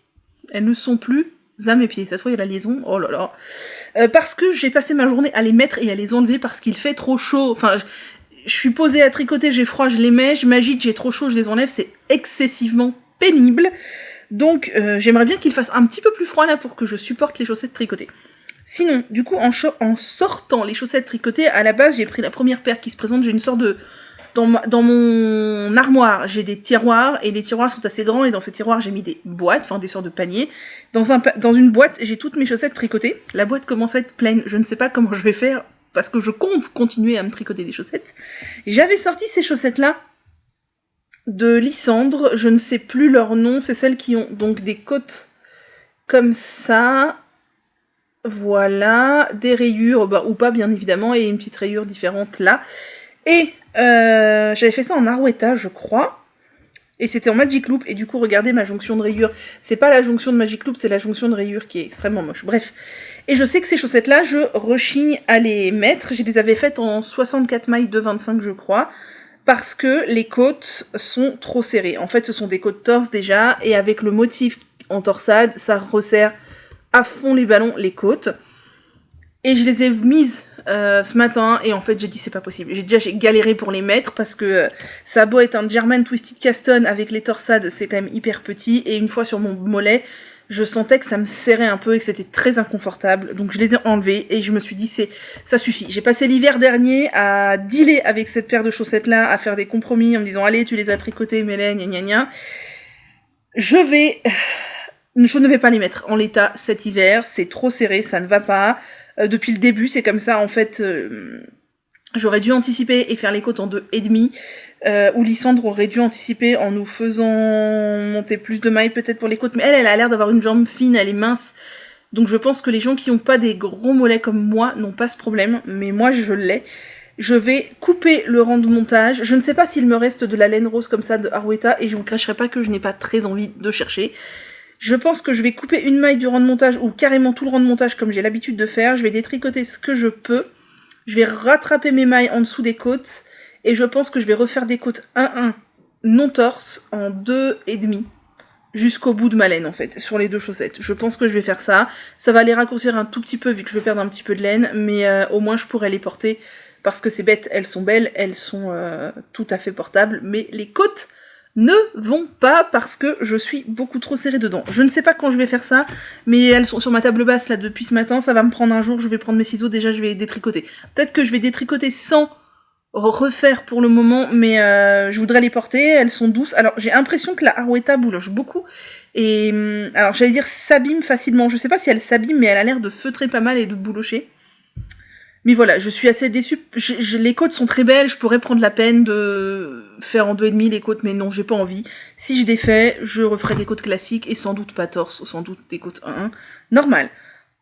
cette fois il y a la liaison, oh là là, parce que j'ai passé ma journée à les mettre et à les enlever parce qu'il fait trop chaud, enfin... Je suis posée à tricoter, j'ai froid, je les mets, je m'agite, j'ai trop chaud, je les enlève, c'est excessivement pénible. Donc j'aimerais bien qu'il fasse un petit peu plus froid là pour que je supporte les chaussettes tricotées. Sinon, du coup, en sortant les chaussettes tricotées, à la base, j'ai pris la première paire qui se présente, j'ai une sorte de... Dans mon armoire, j'ai des tiroirs, et les tiroirs sont assez grands, et dans ces tiroirs, j'ai mis des boîtes, enfin des sortes de paniers. Dans une boîte, j'ai toutes mes chaussettes tricotées. La boîte commence à être pleine, je ne sais pas comment je vais faire, parce que je compte continuer à me tricoter des chaussettes. J'avais sorti ces chaussettes-là de Lysandre, je ne sais plus leur nom, c'est celles qui ont donc des côtes comme ça, voilà, des rayures, bah, ou pas bien évidemment, et une petite rayure différente là. Et j'avais fait ça en Arwetta, je crois. Et c'était en Magic Loop, et du coup, regardez ma jonction de rayures. C'est pas la jonction de Magic Loop, c'est la jonction de rayures qui est extrêmement moche. Bref. Et je sais que ces chaussettes-là, je rechigne à les mettre. Je les avais faites en 64 mailles de 25, je crois. Parce que les côtes sont trop serrées. En fait, ce sont des côtes torse déjà, et avec le motif en torsade, ça resserre à fond les ballons, les côtes. Et je les ai mises ce matin, et en fait j'ai dit c'est pas possible. J'ai galéré pour les mettre parce que ça a beau être un German Twisted Caston avec les torsades, c'est quand même hyper petit, et une fois sur mon mollet, je sentais que ça me serrait un peu et que c'était très inconfortable, donc je les ai enlevées et je me suis dit ça suffit. J'ai passé l'hiver dernier à dealer avec cette paire de chaussettes là, à faire des compromis en me disant allez tu les as tricotées Mélène, gna gna gna. Je ne vais pas les mettre en l'état cet hiver, c'est trop serré, ça ne va pas. Depuis le début, c'est comme ça, en fait, j'aurais dû anticiper et faire les côtes en 2,5, ou Lysandre aurait dû anticiper en nous faisant monter plus de mailles peut-être pour les côtes, mais elle a l'air d'avoir une jambe fine, elle est mince, donc je pense que les gens qui n'ont pas des gros mollets comme moi n'ont pas ce problème, mais moi je l'ai. Je vais couper le rang de montage, je ne sais pas s'il me reste de la laine rose comme ça de Arwetta, et je vous cacherai pas que je n'ai pas très envie de chercher. Je pense que je vais couper une maille du rang de montage, ou carrément tout le rang de montage comme j'ai l'habitude de faire. Je vais détricoter ce que je peux. Je vais rattraper mes mailles en dessous des côtes. Et je pense que je vais refaire des côtes 1-1 non torse en 2,5. Jusqu'au bout de ma laine en fait, sur les deux chaussettes. Je pense que je vais faire ça. Ça va les raccourcir un tout petit peu vu que je vais perdre un petit peu de laine. Mais au moins je pourrai les porter. Parce que c'est bête, elles sont belles, elles sont tout à fait portables. Mais les côtes ne vont pas parce que je suis beaucoup trop serrée dedans. Je ne sais pas quand je vais faire ça, mais elles sont sur ma table basse là depuis ce matin, ça va me prendre un jour, je vais prendre mes ciseaux, déjà je vais détricoter. Peut-être que je vais détricoter sans refaire pour le moment, mais je voudrais les porter, elles sont douces. Alors j'ai l'impression que la Arwetta bouloche beaucoup, et alors j'allais dire s'abîme facilement, je sais pas si elle s'abîme, mais elle a l'air de feutrer pas mal et de boulocher. Mais voilà, je suis assez déçue. Les côtes sont très belles, je pourrais prendre la peine de faire en 2,5 les côtes, mais non, j'ai pas envie. Si je défais, je referai des côtes classiques, et sans doute pas torse, sans doute des côtes 1-1. Normal.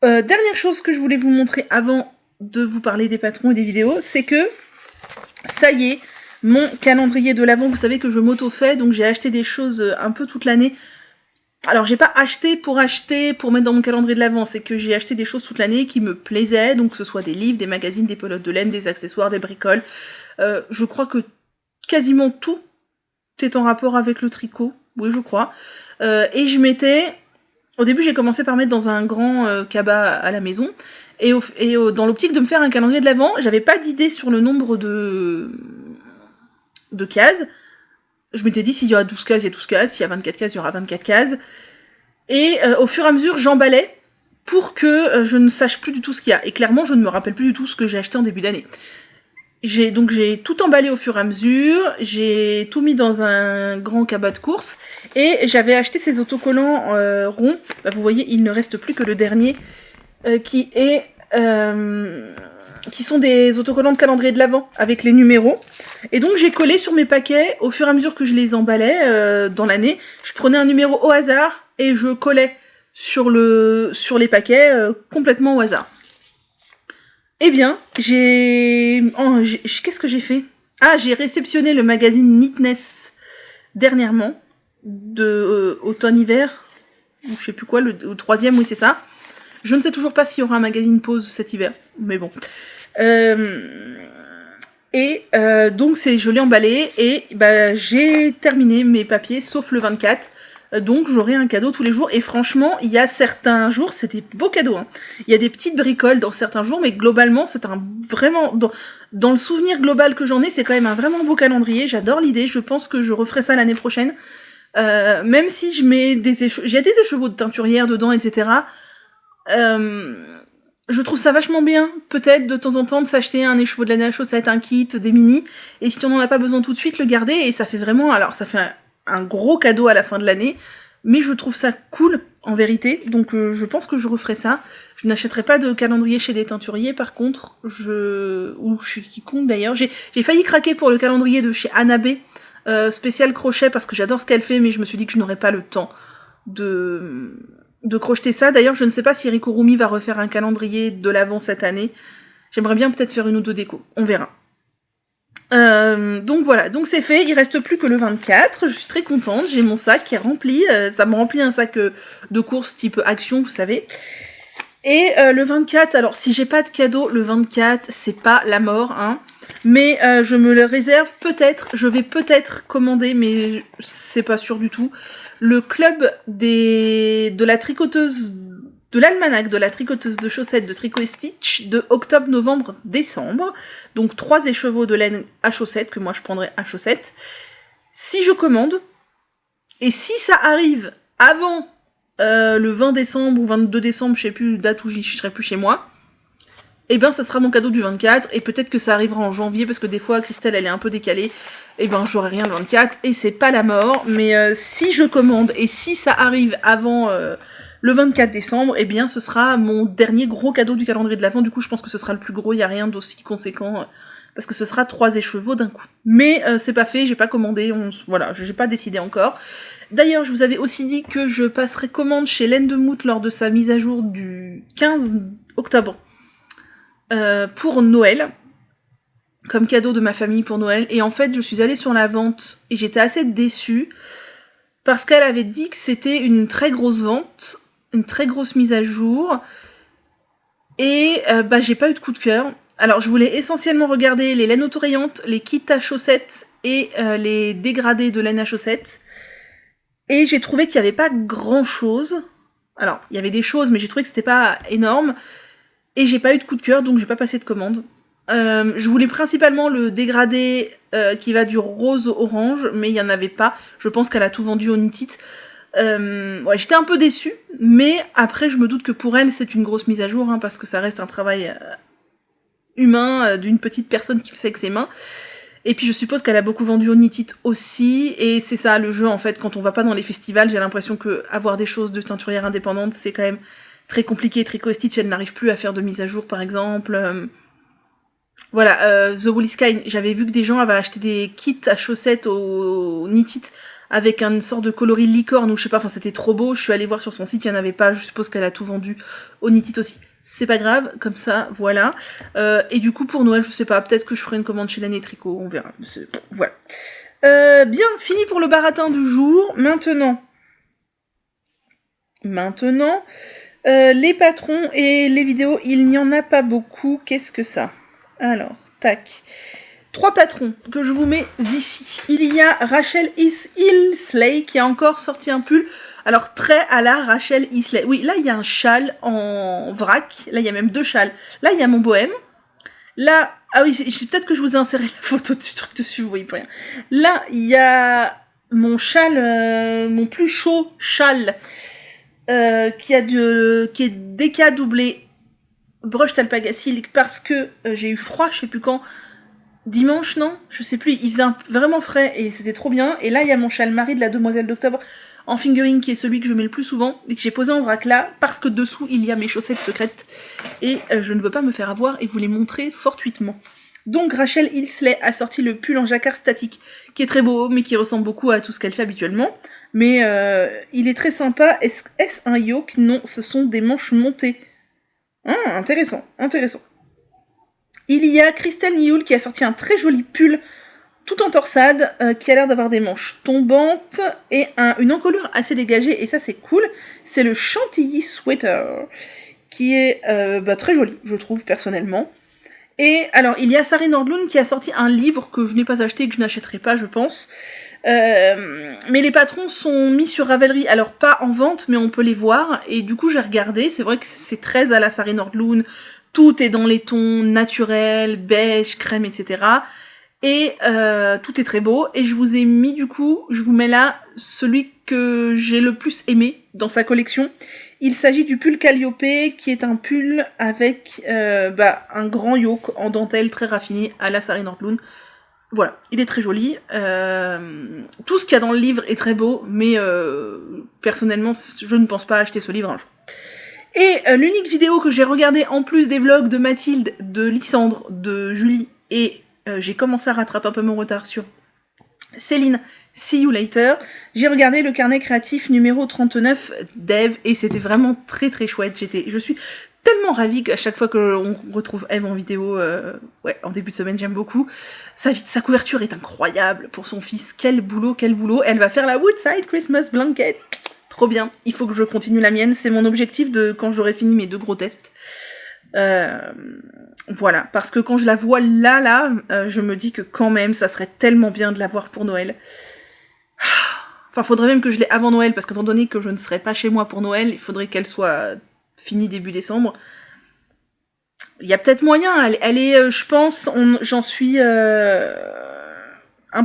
Dernière chose que je voulais vous montrer avant de vous parler des patrons et des vidéos, c'est que, ça y est, mon calendrier de l'Avent, vous savez que je m'auto-fais, donc j'ai acheté des choses un peu toute l'année. Alors j'ai pas acheté pour mettre dans mon calendrier de l'Avent, c'est que j'ai acheté des choses toute l'année qui me plaisaient, donc que ce soit des livres, des magazines, des pelotes de laine, des accessoires, des bricoles. Je crois que quasiment tout est en rapport avec le tricot, oui je crois. Et je mettais... Au début j'ai commencé par mettre dans un grand cabas à la maison, et dans l'optique de me faire un calendrier de l'Avent, j'avais pas d'idée sur le nombre de cases. Je m'étais dit, s'il y aura 12 cases, il y a 12 cases, s'il y a 24 cases, il y aura 24 cases. Et au fur et à mesure, j'emballais pour que je ne sache plus du tout ce qu'il y a. Et clairement, je ne me rappelle plus du tout ce que j'ai acheté en début d'année. J'ai tout emballé au fur et à mesure, j'ai tout mis dans un grand cabas de course, et j'avais acheté ces autocollants ronds. Bah, vous voyez, il ne reste plus que le dernier, qui sont des autocollants de calendrier de l'Avent avec les numéros. Et donc j'ai collé sur mes paquets au fur et à mesure que je les emballais dans l'année. Je prenais un numéro au hasard et je collais sur les paquets complètement au hasard. Eh bien, qu'est-ce que j'ai fait? Ah, j'ai réceptionné le magazine Neatness dernièrement, de automne-hiver, ou je sais plus quoi, le 3e, oui c'est ça. Je ne sais toujours pas s'il y aura un magazine pause cet hiver, mais bon. Donc je l'ai emballé et bah, j'ai terminé mes papiers, sauf le 24. Donc j'aurai un cadeau tous les jours. Et franchement, il y a certains jours, c'est des beaux cadeaux. Hein. Il y a des petites bricoles dans certains jours, mais globalement, c'est un vraiment... Dans le souvenir global que j'en ai, c'est quand même un vraiment beau calendrier. J'adore l'idée, je pense que je referai ça l'année prochaine. Même si je mets j'ai des écheveaux de teinturière dedans, etc. Je trouve ça vachement bien, peut-être, de temps en temps, de s'acheter un écheveau de laine à chaussettes, un kit, des mini, et si on n'en a pas besoin tout de suite, le garder, et ça fait vraiment... Alors, ça fait un gros cadeau à la fin de l'année, mais je trouve ça cool, en vérité, donc je pense que je referai ça. Je n'achèterai pas de calendrier chez des teinturiers, par contre, ou chez quiconque d'ailleurs. J'ai failli craquer pour le calendrier de chez Anabé, spécial crochet, parce que j'adore ce qu'elle fait, mais je me suis dit que je n'aurais pas le temps de crocheter ça. D'ailleurs, je ne sais pas si Rikorumi va refaire un calendrier de l'Avent cette année. J'aimerais bien peut-être faire une ou deux décos. On verra. Donc voilà, donc c'est fait. Il reste plus que le 24. Je suis très contente. J'ai mon sac qui est rempli. Ça me remplit un sac de courses type Action, vous savez. Et le 24, alors si j'ai pas de cadeau, le 24, c'est pas la mort, hein. Mais je me le réserve peut-être. Je vais peut-être commander, mais c'est pas sûr du tout. Le club de la tricoteuse, de l'almanach de la tricoteuse de chaussettes de Tricot et Stitch de octobre, novembre, décembre. Donc 3 écheveaux de laine à chaussettes que moi je prendrai à chaussettes. Si je commande, et si ça arrive avant le 20 décembre ou 22 décembre, je sais plus, date où je serai plus chez moi, et ben ça sera mon cadeau du 24, et peut-être que ça arrivera en janvier, parce que des fois, Christelle, elle est un peu décalée, et ben j'aurai rien le 24, et c'est pas la mort, mais si je commande, et si ça arrive avant le 24 décembre, et bien ce sera mon dernier gros cadeau du calendrier de l'Avent. Du coup, je pense que ce sera le plus gros, il n'y a rien d'aussi conséquent, parce que ce sera 3 écheveaux d'un coup. Mais c'est pas fait, j'ai pas commandé, voilà, j'ai pas décidé encore. D'ailleurs, je vous avais aussi dit que je passerai commande chez Laine de Moute lors de sa mise à jour du 15 octobre pour Noël, comme cadeau de ma famille pour Noël. Et en fait, je suis allée sur la vente et j'étais assez déçue parce qu'elle avait dit que c'était une très grosse vente, une très grosse mise à jour. Et j'ai pas eu de coup de cœur. Alors, je voulais essentiellement regarder les laines autorayantes, les kits à chaussettes et les dégradés de laine à chaussettes. Et j'ai trouvé qu'il n'y avait pas grand-chose. Alors, il y avait des choses, mais j'ai trouvé que c'était pas énorme. Et j'ai pas eu de coup de cœur, donc j'ai pas passé de commande. Je voulais principalement le dégradé qui va du rose au orange, mais il y en avait pas. Je pense qu'elle a tout vendu au Knit It. Ouais, j'étais un peu déçue, mais après je me doute que pour elle c'est une grosse mise à jour, hein, parce que ça reste un travail humain d'une petite personne qui fait ça avec ses mains. Et puis je suppose qu'elle a beaucoup vendu au Knit It aussi, et c'est ça le jeu en fait, quand on va pas dans les festivals, j'ai l'impression que avoir des choses de teinturière indépendante c'est quand même très compliqué. Tricot et Stitch, elle n'arrive plus à faire de mise à jour par exemple. Voilà, The Woolly Sky, j'avais vu que des gens avaient acheté des kits à chaussettes au Knit It avec une sorte de coloris licorne ou je sais pas, enfin c'était trop beau, je suis allée voir sur son site, il y en avait pas, je suppose qu'elle a tout vendu au Knit It aussi. C'est pas grave, comme ça, voilà. Et du coup, pour Noël, je sais pas, peut-être que je ferai une commande chez l'année Tricot, on verra. Voilà. Bien, fini pour le baratin du jour. Maintenant, les patrons et les vidéos, il n'y en a pas beaucoup. Qu'est-ce que ça? Alors, tac. 3 patrons que je vous mets ici. Il y a Rachel Isley qui a encore sorti un pull. Alors, très à la Rachel Isley. Oui, là, il y a un châle en vrac. Là, il y a même 2 châles. Là, il y a mon bohème. Là, ah oui, peut-être que je vous ai inséré la photo du truc dessus, vous voyez pas rien. Là, il y a mon châle, mon plus chaud châle, qui est DK doublé brush alpaga silk parce que j'ai eu froid, je sais plus quand. Dimanche, non? Je sais plus, il faisait vraiment frais et c'était trop bien. Et là, il y a mon châle Marie de la Demoiselle d'Octobre en fingering qui est celui que je mets le plus souvent et que j'ai posé en vrac là parce que dessous, il y a mes chaussettes secrètes et je ne veux pas me faire avoir et vous les montrer fortuitement. Donc Rachel Isley a sorti le pull en jacquard statique qui est très beau mais qui ressemble beaucoup à tout ce qu'elle fait habituellement. Mais il est très sympa. Est-ce un yoke? Non, ce sont des manches montées. Ah, intéressant, intéressant. Il y a Crystal Nioul qui a sorti un très joli pull tout en torsade, qui a l'air d'avoir des manches tombantes et une encolure assez dégagée, et ça c'est cool. C'est le Chantilly Sweater, qui est très joli, je trouve, personnellement. Et alors, il y a Sari Nordlund qui a sorti un livre que je n'ai pas acheté et que je n'achèterai pas, je pense. Mais les patrons sont mis sur Ravelry, alors pas en vente, mais on peut les voir. Et du coup, j'ai regardé, c'est vrai que c'est très à la Sari Nordlund. Tout est dans les tons naturels, beige, crème, etc. Et tout est très beau. Et je vous ai mis, du coup, je vous mets là celui que j'ai le plus aimé dans sa collection. Il s'agit du pull Calliope, qui est un pull avec un grand yoke en dentelle très raffiné à la Sari Nordlund. Voilà, il est très joli. Tout ce qu'il y a dans le livre est très beau, mais personnellement, je ne pense pas acheter ce livre un jour. Et l'unique vidéo que j'ai regardée en plus des vlogs de Mathilde, de Lysandre, de Julie, et j'ai commencé à rattraper un peu mon retard sur Céline, See You Later, j'ai regardé le carnet créatif numéro 39 d'Eve, et c'était vraiment très très chouette. Je suis tellement ravie qu'à chaque fois qu'on retrouve Eve en vidéo, en début de semaine, j'aime beaucoup. Sa couverture est incroyable pour son fils. Quel boulot, quel boulot. Elle va faire la Woodside Christmas Blanket. Trop bien. Il faut que je continue la mienne. C'est mon objectif de quand j'aurai fini mes 2 gros tests. Voilà. Parce que quand je la vois là, je me dis que quand même, ça serait tellement bien de la voir pour Noël. Enfin, faudrait même que je l'ai avant Noël, parce qu'étant donné que je ne serai pas chez moi pour Noël, il faudrait qu'elle soit finie début décembre. Il y a peut-être moyen, elle est, je pense, j'en suis un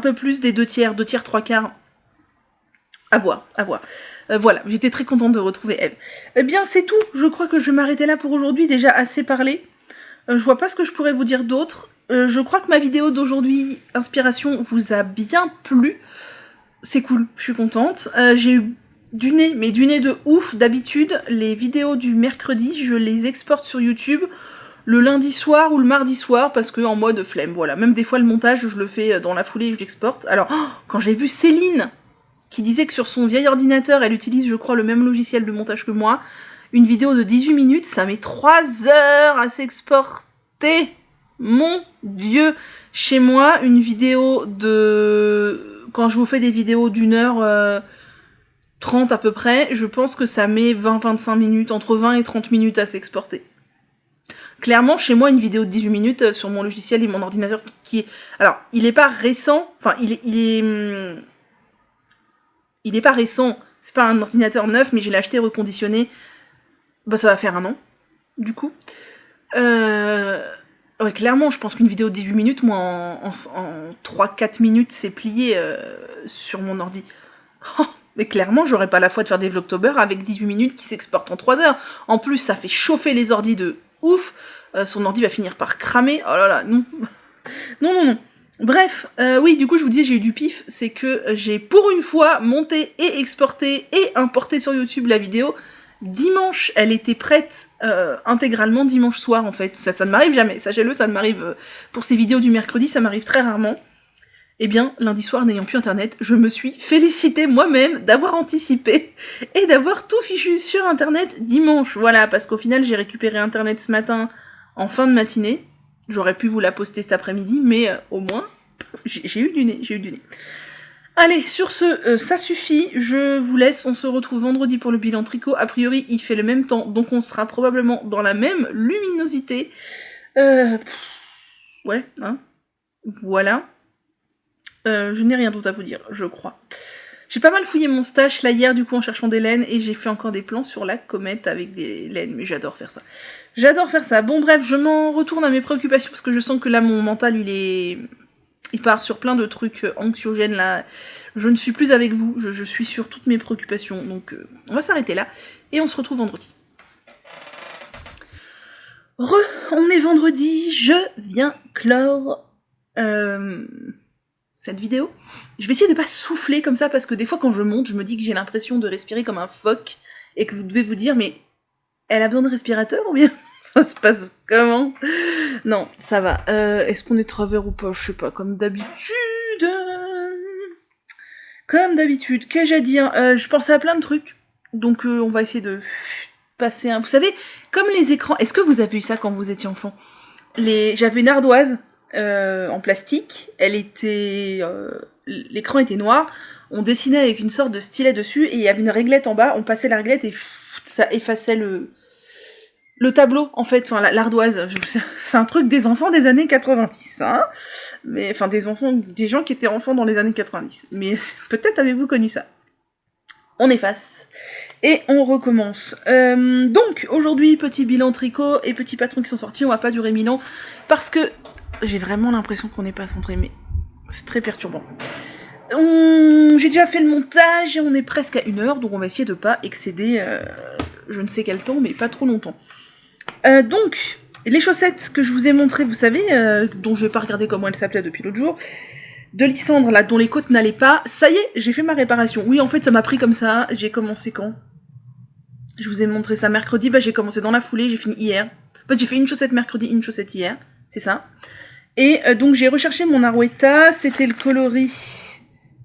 peu plus des 2/3, 3/4. À voir. Voilà, j'étais très contente de retrouver Eve. Eh bien, c'est tout. Je crois que je vais m'arrêter là pour aujourd'hui, déjà assez parlé. Je vois pas ce que je pourrais vous dire d'autre. Je crois que ma vidéo d'aujourd'hui, inspiration, vous a bien plu. C'est cool, je suis contente. J'ai eu du nez, mais du nez de ouf. D'habitude, les vidéos du mercredi, je les exporte sur YouTube le lundi soir ou le mardi soir, parce que en mode flemme, voilà. Même des fois, le montage, je le fais dans la foulée et je l'exporte. Alors, quand j'ai vu Céline, qui disait que sur son vieil ordinateur, elle utilise, je crois, le même logiciel de montage que moi, une vidéo de 18 minutes, ça met 3 heures à s'exporter. Mon Dieu! Chez moi, une vidéo de... Quand je vous fais des vidéos d'1h30 à peu près, je pense que ça met 20-25 minutes, entre 20 et 30 minutes à s'exporter. Clairement, chez moi, une vidéo de 18 minutes sur mon logiciel et mon ordinateur qui est... Alors, il est pas récent, enfin, il est pas récent, c'est pas un ordinateur neuf, mais je l'ai acheté reconditionné. Ça va faire 1 an, du coup. Ouais, clairement, je pense qu'une vidéo de 18 minutes, moi, en 3-4 minutes, c'est plié sur mon ordi. Mais clairement, j'aurais pas la foi de faire des vlogtober avec 18 minutes qui s'exportent en 3 heures. En plus, ça fait chauffer les ordis de ouf. Son ordi va finir par cramer. Oh là là, non. Non. Bref, oui, du coup, je vous disais, j'ai eu du pif. C'est que j'ai, pour une fois, monté et exporté et importé sur YouTube la vidéo. Dimanche, elle était prête intégralement dimanche soir, en fait. Ça ne m'arrive jamais. Sachez-le, ça ne m'arrive... pour ces vidéos du mercredi, ça m'arrive très rarement. Eh bien, lundi soir, n'ayant plus internet, je me suis félicitée moi-même d'avoir anticipé et d'avoir tout fichu sur internet dimanche. Voilà, parce qu'au final, j'ai récupéré internet ce matin en fin de matinée. J'aurais pu vous la poster cet après-midi, mais au moins, j'ai eu du nez. Allez, sur ce, ça suffit, je vous laisse, on se retrouve vendredi pour le bilan tricot. A priori, il fait le même temps, donc on sera probablement dans la même luminosité. Ouais, hein. Voilà. Je n'ai rien d'autre à vous dire, je crois. J'ai pas mal fouillé mon stash là hier, du coup, en cherchant des laines, et j'ai fait encore des plans sur la comète avec des laines, mais j'adore faire ça. Bon, bref, je m'en retourne à mes préoccupations, parce que je sens que là, mon mental, il part sur plein de trucs anxiogènes, là. Je ne suis plus avec vous, je suis sur toutes mes préoccupations, donc on va s'arrêter là, et on se retrouve vendredi. On est vendredi, je viens clore... cette vidéo. Je vais essayer de pas souffler comme ça, parce que des fois quand je monte, je me dis que j'ai l'impression de respirer comme un phoque, et que vous devez vous dire, mais elle a besoin de respirateur ou bien ça se passe comment? Non, ça va. Est-ce qu'on est travers ou pas? Je sais pas, comme d'habitude. Qu'ai-je à dire? Je pensais à plein de trucs, donc on va essayer de passer un... Vous savez, comme les écrans... Est-ce que vous avez eu ça quand vous étiez enfant? J'avais une ardoise en plastique, l'écran était noir, on dessinait avec une sorte de stylet dessus, et il y avait une réglette en bas, on passait la réglette et ça effaçait le tableau, en fait, enfin l'ardoise. C'est un truc des enfants des années 90, hein. Mais, enfin, des gens qui étaient enfants dans les années 90. Mais peut-être avez-vous connu ça. On efface. Et on recommence. Donc, aujourd'hui, petit bilan tricot et petit patron qui sont sortis. On va pas durer 1000 ans. Parce que j'ai vraiment l'impression qu'on n'est pas centré. Mais c'est très perturbant. J'ai déjà fait le montage et on est presque à 1 heure. Donc, on va essayer de pas excéder je ne sais quel temps, mais pas trop longtemps. Donc, les chaussettes que je vous ai montrées, vous savez, dont je vais pas regarder comment elles s'appelaient depuis l'autre jour, de Lysandre, là, dont les côtes n'allaient pas, ça y est, j'ai fait ma réparation. Oui, en fait, ça m'a pris comme ça, j'ai commencé quand ? Je vous ai montré ça mercredi, j'ai commencé dans la foulée, j'ai fini hier. En fait, j'ai fait une chaussette mercredi, une chaussette hier, c'est ça. Et donc, j'ai recherché mon Arouetta, c'était le coloris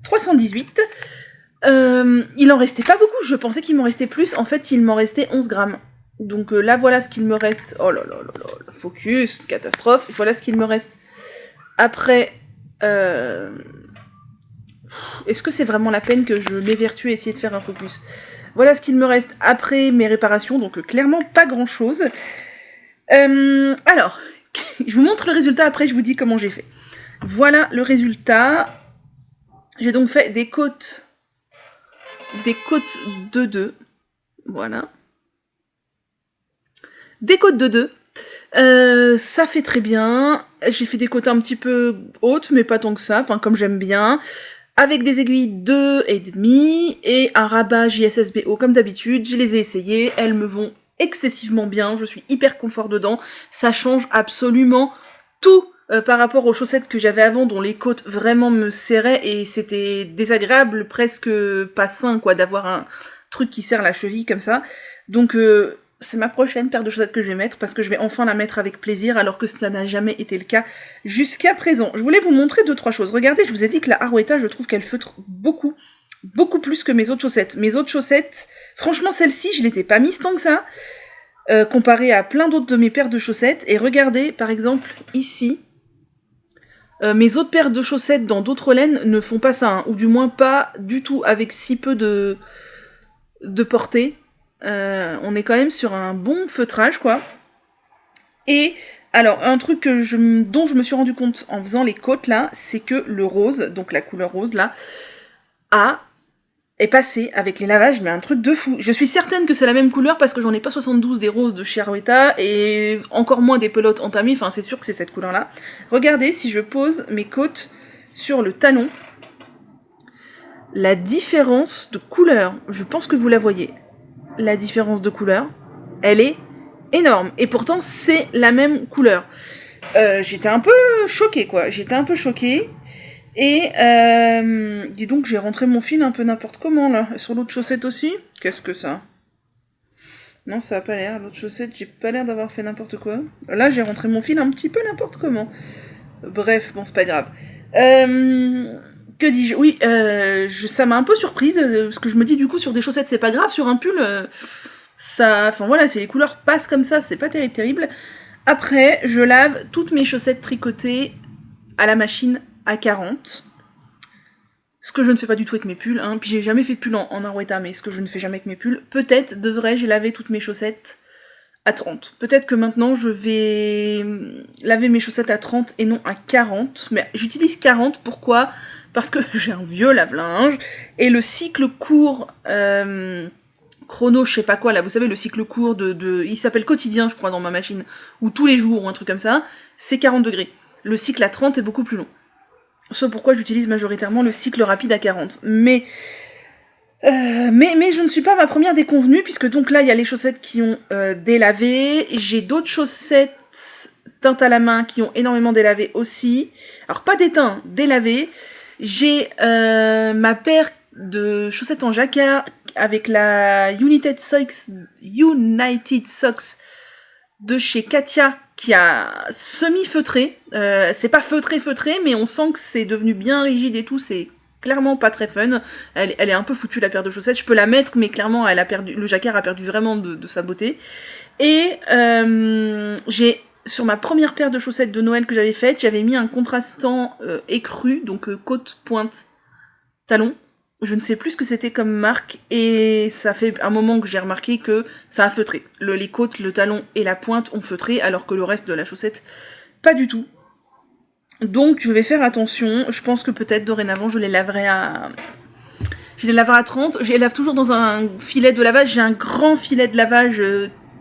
318. Il en restait pas beaucoup, je pensais qu'il m'en restait plus, en fait, il m'en restait 11 grammes. Donc là, voilà ce qu'il me reste. Oh là là là là, focus, catastrophe. Voilà ce qu'il me reste. Après, est-ce que c'est vraiment la peine que je m'évertue à essayer de faire un focus ? Voilà ce qu'il me reste après mes réparations, donc clairement pas grand-chose. Alors, je vous montre le résultat, après je vous dis comment j'ai fait. Voilà le résultat. J'ai donc fait des côtes de 2. Voilà. Des côtes de 2. Ça fait très bien. J'ai fait des côtes un petit peu hautes, mais pas tant que ça, enfin comme j'aime bien. Avec des aiguilles 2,5 et un rabat JSSBO comme d'habitude. Je les ai essayées, elles me vont excessivement bien, je suis hyper confort dedans. Ça change absolument tout par rapport aux chaussettes que j'avais avant, dont les côtes vraiment me serraient et c'était désagréable, presque pas sain quoi, d'avoir un truc qui serre la cheville comme ça. Donc c'est ma prochaine paire de chaussettes que je vais mettre, parce que je vais enfin la mettre avec plaisir, alors que ça n'a jamais été le cas jusqu'à présent. Je voulais vous montrer 2-3 choses. Regardez, je vous ai dit que la Arouetta, je trouve qu'elle feutre beaucoup plus que mes autres chaussettes. Mes autres chaussettes, franchement, celles-ci, je les ai pas mises tant que ça, comparé à plein d'autres de mes paires de chaussettes. Et regardez, par exemple, ici, mes autres paires de chaussettes dans d'autres laines ne font pas ça, hein, ou du moins pas du tout, avec si peu de portée. On est quand même sur un bon feutrage, quoi. Et, alors, un truc dont je me suis rendu compte en faisant les côtes, là, c'est que le rose, donc la couleur rose, là, est passé avec les lavages, mais un truc de fou. Je suis certaine que c'est la même couleur, parce que j'en ai pas 72 des roses de chez Arouetta, et encore moins des pelotes entamées, enfin, c'est sûr que c'est cette couleur-là. Regardez, si je pose mes côtes sur le talon, la différence de couleur, je pense que vous la voyez. La différence de couleur, elle est énorme. Et pourtant, c'est la même couleur. J'étais un peu choquée, quoi. Et, dis donc, j'ai rentré mon fil un peu n'importe comment, là. Sur l'autre chaussette aussi. Qu'est-ce que ça ? Non, ça a pas l'air. L'autre chaussette, j'ai pas l'air d'avoir fait n'importe quoi. Là, j'ai rentré mon fil un petit peu n'importe comment. Bref, bon, c'est pas grave. Que dis-je ? Oui, ça m'a un peu surprise, parce que je me dis, du coup, sur des chaussettes, c'est pas grave, sur un pull, ça... Enfin, voilà, si les couleurs passent comme ça, c'est pas terrible. Après, je lave toutes mes chaussettes tricotées à la machine à 40. Ce que je ne fais pas du tout avec mes pulls, hein. Puis j'ai jamais fait de pull en Arouetta, mais ce que je ne fais jamais avec mes pulls. Peut-être devrais-je laver toutes mes chaussettes à 30. Peut-être que maintenant, je vais laver mes chaussettes à 30 et non à 40. Mais j'utilise 40, pourquoi ? Parce que j'ai un vieux lave-linge, et le cycle court, chrono, je sais pas quoi, là, vous savez, le cycle court il s'appelle quotidien, je crois, dans ma machine, ou tous les jours, ou un truc comme ça, c'est 40 degrés. Le cycle à 30 est beaucoup plus long. C'est pourquoi j'utilise majoritairement le cycle rapide à 40. Mais je ne suis pas ma première déconvenue, puisque donc là, il y a les chaussettes qui ont délavé, j'ai d'autres chaussettes teintes à la main qui ont énormément délavé aussi. Alors, pas déteintes, délavé. J'ai ma paire de chaussettes en jacquard avec la United Socks de chez Katia qui a semi-feutré. C'est pas feutré, mais on sent que c'est devenu bien rigide et tout, c'est clairement pas très fun. Elle est un peu foutue, la paire de chaussettes. Je peux la mettre, mais clairement, le jacquard a perdu vraiment de sa beauté. Et j'ai sur ma première paire de chaussettes de Noël que j'avais faite, j'avais mis un contrastant écru, donc côte, pointe, talon. Je ne sais plus ce que c'était comme marque, et ça fait un moment que j'ai remarqué que ça a feutré. Les côtes, le talon et la pointe ont feutré, alors que le reste de la chaussette, pas du tout. Donc je vais faire attention, je pense que peut-être dorénavant je les laverai à... Je les laverai à 30, je les lave toujours dans un filet de lavage, j'ai un grand filet de lavage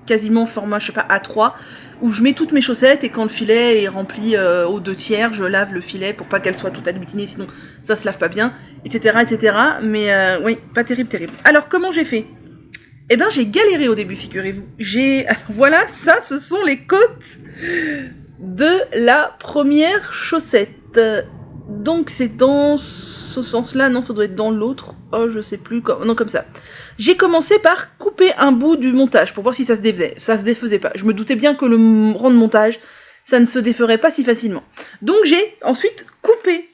quasiment format, je sais pas, A3, où je mets toutes mes chaussettes et quand le filet est rempli aux 2/3, je lave le filet pour pas qu'elle soit toute agglutinée, sinon ça se lave pas bien, etc. etc. Mais oui, pas terrible, terrible. Alors comment j'ai fait? Eh ben j'ai galéré au début, figurez-vous. Alors voilà, ça ce sont les côtes de la première chaussette. Donc c'est dans ce sens-là, non, ça doit être dans l'autre. Oh, je sais plus, non, comme ça. J'ai commencé par couper un bout du montage pour voir si ça se défaisait. Ça se défaisait pas. Je me doutais bien que le rang de montage, ça ne se déferait pas si facilement. Donc j'ai ensuite coupé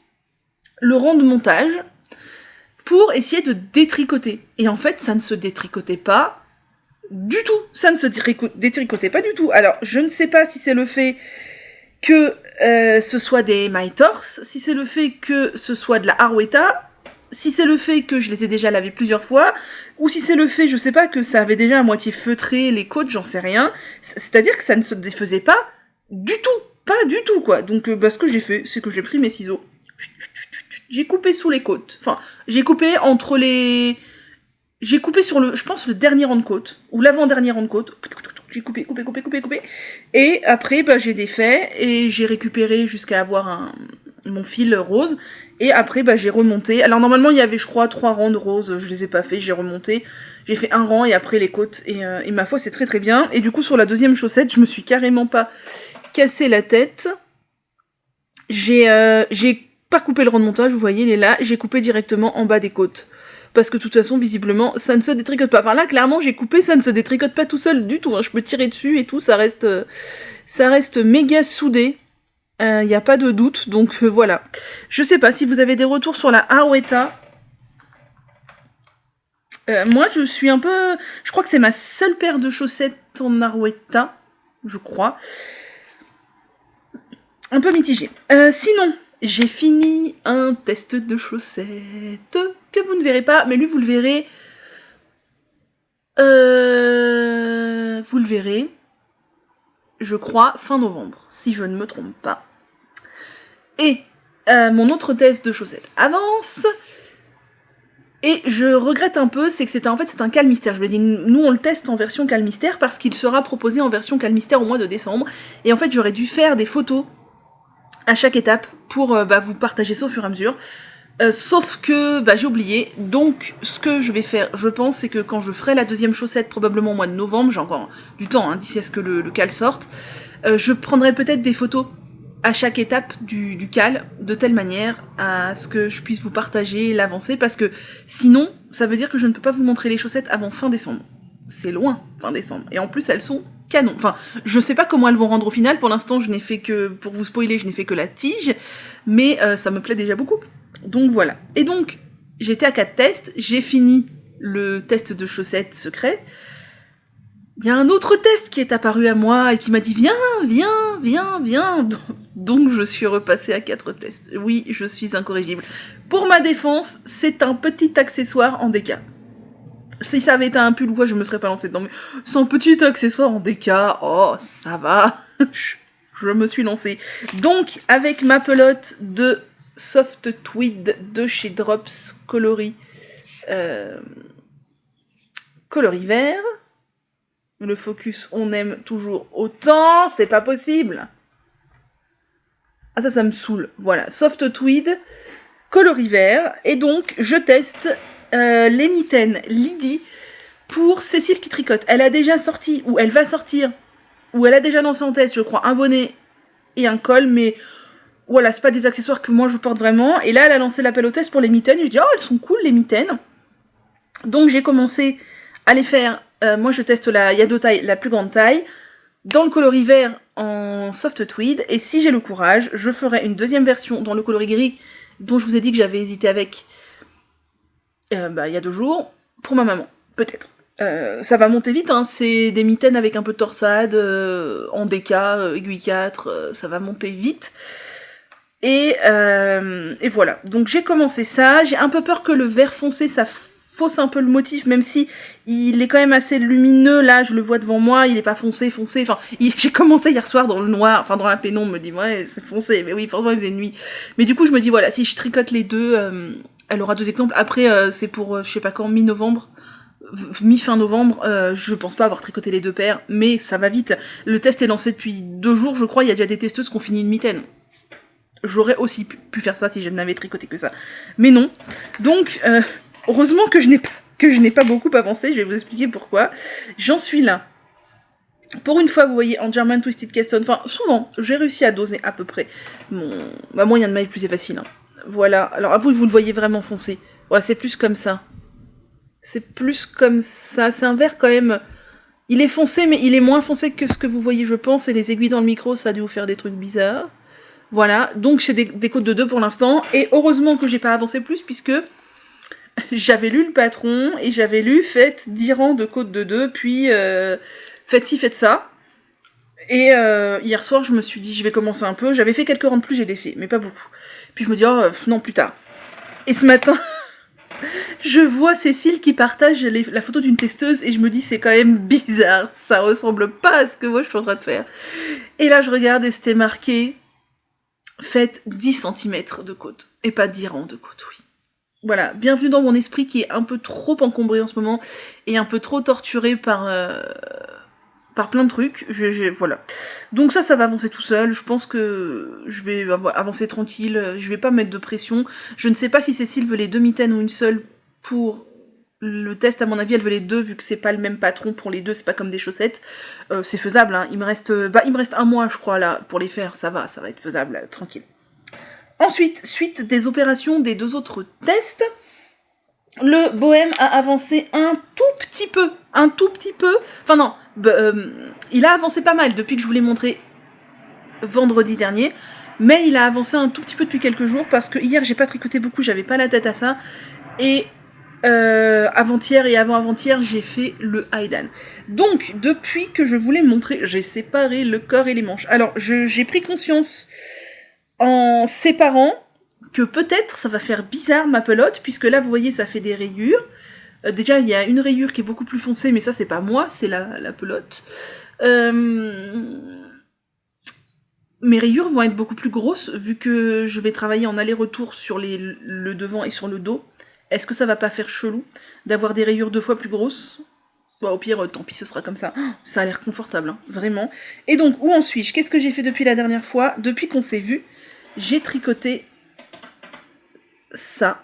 le rang de montage pour essayer de détricoter. Et en fait, ça ne se détricotait pas du tout. Ça ne se détricotait pas du tout. Alors, je ne sais pas si c'est le fait que ce soit des My Torse, si c'est le fait que ce soit de la Harwetta, si c'est le fait que je les ai déjà lavés plusieurs fois, ou si c'est le fait, je sais pas, que ça avait déjà à moitié feutré les côtes, j'en sais rien. C'est-à-dire que ça ne se défaisait pas du tout. Pas du tout, quoi. Donc, ce que j'ai fait, c'est que j'ai pris mes ciseaux. J'ai coupé sous les côtes. Enfin, j'ai coupé entre les... J'ai coupé sur le, je pense, le dernier rang de côte, ou l'avant-dernier rang de côte. J'ai coupé. Et après, j'ai défait, et j'ai récupéré jusqu'à avoir mon fil rose. Et après, j'ai remonté. Alors normalement, il y avait, je crois, 3 rangs de rose. Je les ai pas fait, j'ai remonté. J'ai fait un rang, et après les côtes. Et ma foi, c'est très très bien. Et du coup, sur la deuxième chaussette, je me suis carrément pas cassé la tête. J'ai pas coupé le rang de montage, vous voyez, il est là. J'ai coupé directement en bas des côtes. Parce que de toute façon, visiblement, ça ne se détricote pas. Enfin là, clairement, j'ai coupé, ça ne se détricote pas tout seul du tout. Hein. Je peux tirer dessus et tout, ça reste méga soudé. Y a pas de doute, donc voilà. Je sais pas si vous avez des retours sur la Harwetta. Moi, je suis un peu... Je crois que c'est ma seule paire de chaussettes en Harwetta, je crois. Un peu mitigée. Sinon... J'ai fini un test de chaussettes que vous ne verrez pas, mais lui vous le verrez. Vous le verrez, je crois, fin novembre, si je ne me trompe pas. Et mon autre test de chaussettes avance. Et je regrette un peu, c'est que c'est un calmystère. Je vous dis, nous on le teste en version calmystère parce qu'il sera proposé en version calmystère au mois de décembre. Et en fait j'aurais dû faire des photos à chaque étape pour vous partager ça au fur et à mesure. Sauf que j'ai oublié. Donc ce que je vais faire, je pense, c'est que quand je ferai la deuxième chaussette, probablement au mois de novembre, j'ai encore du temps d'ici à ce que le cal sorte, je prendrai peut-être des photos à chaque étape du cal, de telle manière à ce que je puisse vous partager l'avancée, parce que sinon, ça veut dire que je ne peux pas vous montrer les chaussettes avant fin décembre. C'est loin, fin décembre. Et en plus, elles sont canon. Enfin, je sais pas comment elles vont rendre au final. Pour l'instant, je n'ai fait que, pour vous spoiler, je n'ai fait que la tige. Mais ça me plaît déjà beaucoup. Donc voilà. Et donc, j'étais à 4 tests. J'ai fini le test de chaussettes secret. Il y a un autre test qui est apparu à moi et qui m'a dit viens. Donc je suis repassée à 4 tests. Oui, je suis incorrigible. Pour ma défense, c'est un petit accessoire en déca. Si ça avait été un pull ou quoi, je me serais pas lancée dedans. Mais c'est un petit accessoire en déca. Oh, ça va. Je me suis lancée. Donc, avec ma pelote de soft tweed de chez Drops coloris vert. Le focus, on aime toujours autant. C'est pas possible. Ah, ça me saoule. Voilà, soft tweed, coloris vert. Et donc, je teste... les mitaines Lydie pour Cécile qui tricote. Elle a déjà sorti, ou elle va sortir, ou elle a déjà lancé en test, je crois, un bonnet et un col, mais voilà, c'est pas des accessoires que moi je porte vraiment. Et là, elle a lancé l'appel au test pour les mitaines, et je dis, oh, elles sont cool les mitaines. Donc j'ai commencé à les faire, moi je teste il y a 2 tailles, la plus grande taille, dans le coloris vert en soft tweed, et si j'ai le courage, je ferai une deuxième version dans le coloris gris, dont je vous ai dit que j'avais hésité avec il y a 2 jours, pour ma maman, peut-être. Ça va monter vite, hein. C'est des mitaines avec un peu de torsade, en DK, aiguille 4, ça va monter vite. Et voilà, donc j'ai commencé ça, j'ai un peu peur que le vert foncé ça fausse un peu le motif, même si il est quand même assez lumineux, là je le vois devant moi, il est pas foncé, enfin j'ai commencé hier soir dans le noir, enfin dans la pénombre, me dit ouais c'est foncé, mais oui forcément il faisait nuit, mais du coup je me dis voilà, si je tricote les deux, elle aura 2 exemples, après c'est pour je sais pas quand, mi-novembre, mi-fin novembre, je pense pas avoir tricoté les 2 paires, mais ça va vite, le test est lancé depuis 2 jours je crois, il y a déjà des testeuses qui ont fini une mitaine. J'aurais aussi pu faire ça si je n'avais tricoté que ça. Mais non. Donc, heureusement que je n'ai pas beaucoup avancé, je vais vous expliquer pourquoi. J'en suis là. Pour une fois, vous voyez, en German Twisted Keston, enfin, souvent, j'ai réussi à doser à peu près ma moyen de maille plus est facile. Hein. Voilà. Alors, à vous le voyez vraiment foncé. Voilà, c'est plus comme ça. C'est plus comme ça. C'est un vert quand même... Il est foncé, mais il est moins foncé que ce que vous voyez, je pense, et les aiguilles dans le micro, ça a dû vous faire des trucs bizarres. Voilà, donc j'ai des codes de 2 pour l'instant, et heureusement que j'ai pas avancé plus, puisque j'avais lu le patron, et j'avais lu faites 10 rangs de codes de 2, puis faites ci, faites ça. Et hier soir, je me suis dit, je vais commencer un peu, j'avais fait quelques rangs de plus, j'ai des faits, mais pas beaucoup. Puis je me dis, oh non, plus tard. Et ce matin, je vois Cécile qui partage la photo d'une testeuse, et je me dis, c'est quand même bizarre, ça ressemble pas à ce que moi je suis en train de faire. Et là, je regarde, et c'était marqué... Faites 10 cm de côte, et pas 10 rangs de côte, oui. Voilà, bienvenue dans mon esprit qui est un peu trop encombré en ce moment, et un peu trop torturé par plein de trucs, voilà. Donc ça va avancer tout seul, je pense que je vais avancer tranquille, je vais pas mettre de pression. Je ne sais pas si Cécile veut les 2 mitaines ou une seule pour... Le test, à mon avis, elle veut les 2, vu que c'est pas le même patron pour les 2, c'est pas comme des chaussettes. C'est faisable, hein. Il me reste 1 mois, je crois, là, pour les faire. Ça va être faisable, tranquille. Ensuite, suite des opérations des 2 autres tests, le bohème a avancé un tout petit peu. Enfin non, il a avancé pas mal depuis que je vous l'ai montré vendredi dernier. Mais il a avancé un tout petit peu depuis quelques jours, parce que hier, j'ai pas tricoté beaucoup, j'avais pas la tête à ça. Et... avant-hier et avant-avant-hier, j'ai fait le Haidan. Donc, depuis que je vous l'ai montré, j'ai séparé le corps et les manches. Alors, j'ai pris conscience en séparant que peut-être ça va faire bizarre ma pelote, puisque là, vous voyez, ça fait des rayures. Déjà, il y a une rayure qui est beaucoup plus foncée, mais ça, c'est pas moi, c'est la pelote. Mes rayures vont être beaucoup plus grosses, vu que je vais travailler en aller-retour sur le devant et sur le dos. Est-ce que ça va pas faire chelou d'avoir des rayures 2 fois plus grosses? Bon, au pire, tant pis, ce sera comme ça. Ça a l'air confortable, hein, vraiment. Et donc, où en suis-je? Qu'est-ce que j'ai fait depuis la dernière fois? Depuis qu'on s'est vu, j'ai tricoté ça.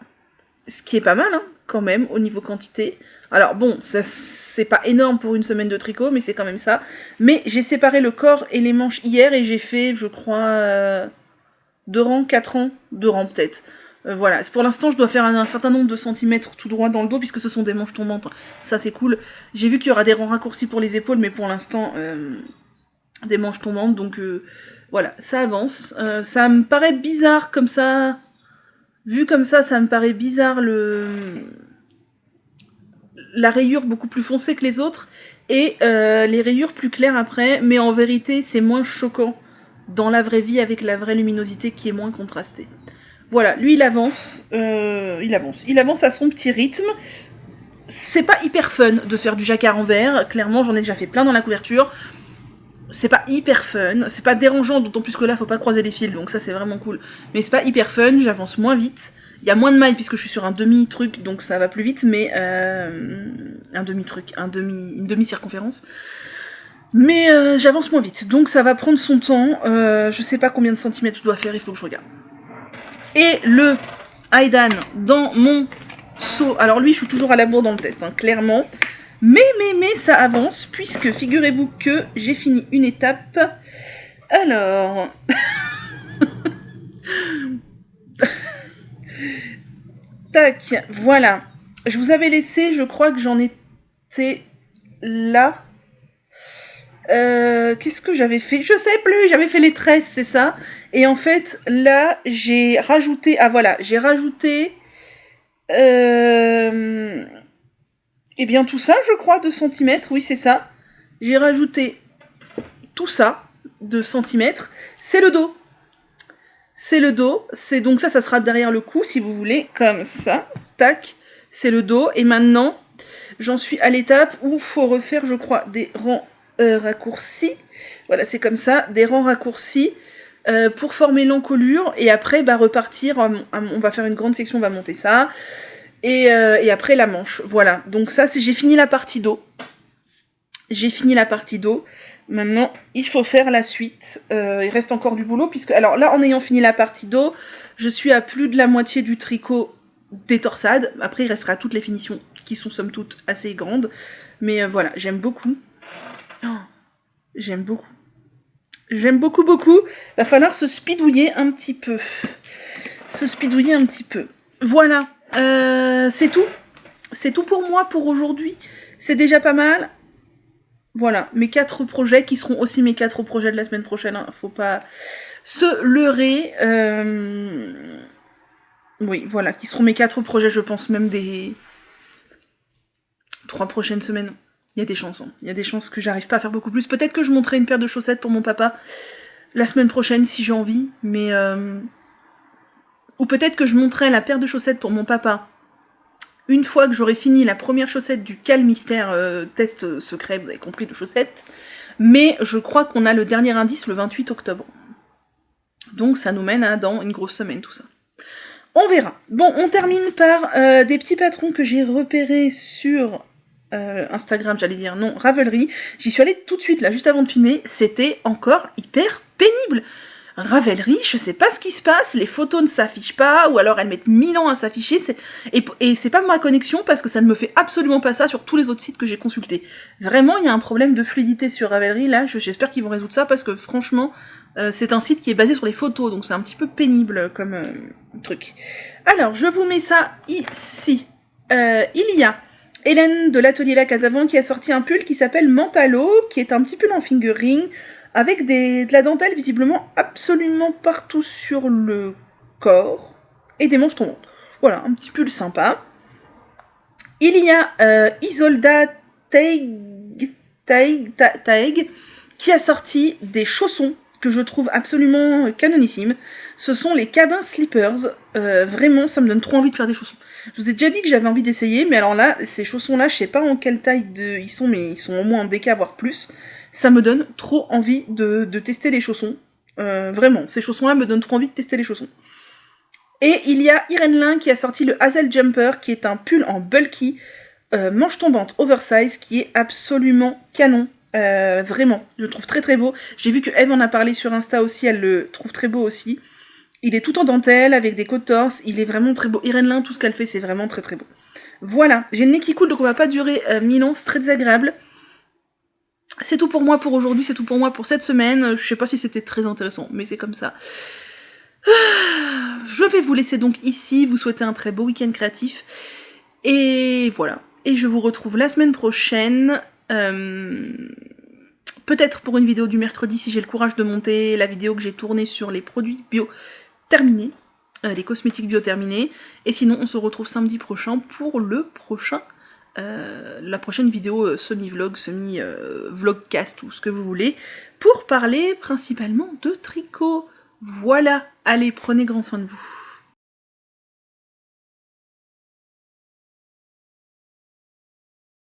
Ce qui est pas mal, hein, quand même, au niveau quantité. Alors bon, c'est pas énorme pour une semaine de tricot, mais c'est quand même ça. Mais j'ai séparé le corps et les manches hier, et j'ai fait, je crois, 2 rangs, 4 rangs, 2 rangs peut-être. Voilà, pour l'instant je dois faire un certain nombre de centimètres tout droit dans le dos, puisque ce sont des manches tombantes, ça c'est cool. J'ai vu qu'il y aura des rangs raccourcis pour les épaules, mais pour l'instant, des manches tombantes, donc voilà, ça avance. Ça me paraît bizarre comme ça, vu comme ça me paraît bizarre la rayure beaucoup plus foncée que les autres, et les rayures plus claires après, mais en vérité c'est moins choquant dans la vraie vie, avec la vraie luminosité qui est moins contrastée. Voilà, lui il avance à son petit rythme. C'est pas hyper fun de faire du jacquard en vert, clairement j'en ai déjà fait plein dans la couverture. C'est pas hyper fun, c'est pas dérangeant, d'autant plus que là faut pas croiser les fils, donc ça c'est vraiment cool. Mais c'est pas hyper fun, j'avance moins vite. Il y a moins de mailles puisque je suis sur un demi-truc, donc ça va plus vite, mais un demi-truc, une demi-circonférence. Mais j'avance moins vite, donc ça va prendre son temps. Je sais pas combien de centimètres je dois faire, il faut que je regarde. Et le Haidan dans mon seau. Alors lui, je suis toujours à la bourre dans le test, hein, clairement. Mais ça avance, puisque figurez-vous que j'ai fini une étape. Alors... Tac, voilà. Je vous avais laissé, je crois que j'en étais là. Qu'est-ce que j'avais fait? Je sais plus, j'avais fait les tresses, c'est ça. Et en fait, là, j'ai rajouté... Ah voilà, j'ai rajouté... Et bien tout ça, je crois, 2 cm, oui c'est ça. J'ai rajouté tout ça, 2 cm. C'est le dos. C'est le dos, c'est donc ça sera derrière le cou, si vous voulez, comme ça. Tac, c'est le dos. Et maintenant, j'en suis à l'étape où il faut refaire, je crois, des rangs raccourcis. Voilà, c'est comme ça, des rangs raccourcis. Pour former l'encolure, et après repartir, on va faire une grande section, on va monter ça, et après la manche, voilà. Donc ça, j'ai fini la partie dos. J'ai fini la partie dos, maintenant il faut faire la suite, il reste encore du boulot, puisque, alors là, en ayant fini la partie dos, je suis à plus de la moitié du tricot des torsades, après il restera toutes les finitions, qui sont somme toute assez grandes, mais voilà, j'aime beaucoup. Oh, j'aime beaucoup. J'aime beaucoup, beaucoup. Va falloir se spidouiller un petit peu. Se spidouiller un petit peu. Voilà. C'est tout. C'est tout pour moi pour aujourd'hui. C'est déjà pas mal. Voilà. Mes 4 projets qui seront aussi mes 4 projets de la semaine prochaine. Hein. Faut pas se leurrer. Oui, voilà. Qui seront mes 4 projets, je pense, même des 3 prochaines semaines. Il y a des chances, hein. Il y a des chances que j'arrive pas à faire beaucoup plus. Peut-être que je monterai une paire de chaussettes pour mon papa la semaine prochaine si j'ai envie, mais ou peut-être que je monterai la paire de chaussettes pour mon papa une fois que j'aurai fini la première chaussette du Cal Mystère test secret, vous avez compris, de chaussettes. Mais je crois qu'on a le dernier indice le 28 octobre. Donc ça nous mène à dans une grosse semaine tout ça. On verra. Bon, on termine par des petits patrons que j'ai repérés sur Instagram, j'allais dire non, Ravelry. J'y suis allée tout de suite là, juste avant de filmer, c'était encore hyper pénible. Ravelry, je sais pas ce qui se passe, les photos ne s'affichent pas, ou alors elles mettent 1000 ans à s'afficher, et c'est pas ma connexion, parce que ça ne me fait absolument pas ça sur tous les autres sites que j'ai consultés. Vraiment, il y a un problème de fluidité sur Ravelry, là, j'espère qu'ils vont résoudre ça, parce que franchement, c'est un site qui est basé sur les photos, donc c'est un petit peu pénible comme truc. Alors, je vous mets ça ici. Il y a Hélène de l'atelier La Casavant qui a sorti un pull qui s'appelle Mentalo, qui est un petit pull en fingering, avec de la dentelle visiblement absolument partout sur le corps, et des manches tombantes. Voilà, un petit pull sympa. Il y a Isolda Taeg qui a sorti des chaussons que je trouve absolument canonissimes. Ce sont les Cabin Slippers. Vraiment, ça me donne trop envie de faire des chaussons. Je vous ai déjà dit que j'avais envie d'essayer, mais alors là, ces chaussons-là, je sais pas en quelle taille ils sont, mais ils sont au moins en DK, voire plus. Ça me donne trop envie de tester les chaussons. Vraiment, ces chaussons-là me donnent trop envie de tester les chaussons. Et il y a Irene Lin qui a sorti le Hazel Jumper, qui est un pull en bulky, manche tombante oversize, qui est absolument canon. Vraiment, je le trouve très très beau. J'ai vu que Eve en a parlé sur Insta aussi, elle le trouve très beau aussi. Il est tout en dentelle, avec des côtes torses, il est vraiment très beau. Irene Lin, tout ce qu'elle fait, c'est vraiment très très beau. Voilà, j'ai le nez qui coule, donc on va pas durer 1000 ans, c'est très désagréable. C'est tout pour moi pour aujourd'hui, c'est tout pour moi pour cette semaine. Je sais pas si c'était très intéressant, mais c'est comme ça. Je vais vous laisser donc ici, vous souhaiter un très beau week-end créatif. Et voilà. Et je vous retrouve la semaine prochaine. Peut-être pour une vidéo du mercredi si j'ai le courage de monter la vidéo que j'ai tournée sur les produits bio terminés. Les cosmétiques bio terminés. Et sinon on se retrouve samedi prochain pour le prochain... la prochaine vidéo semi-vlog, semi-vlogcast ou ce que vous voulez, pour parler principalement de tricot. Voilà, allez, prenez grand soin de vous.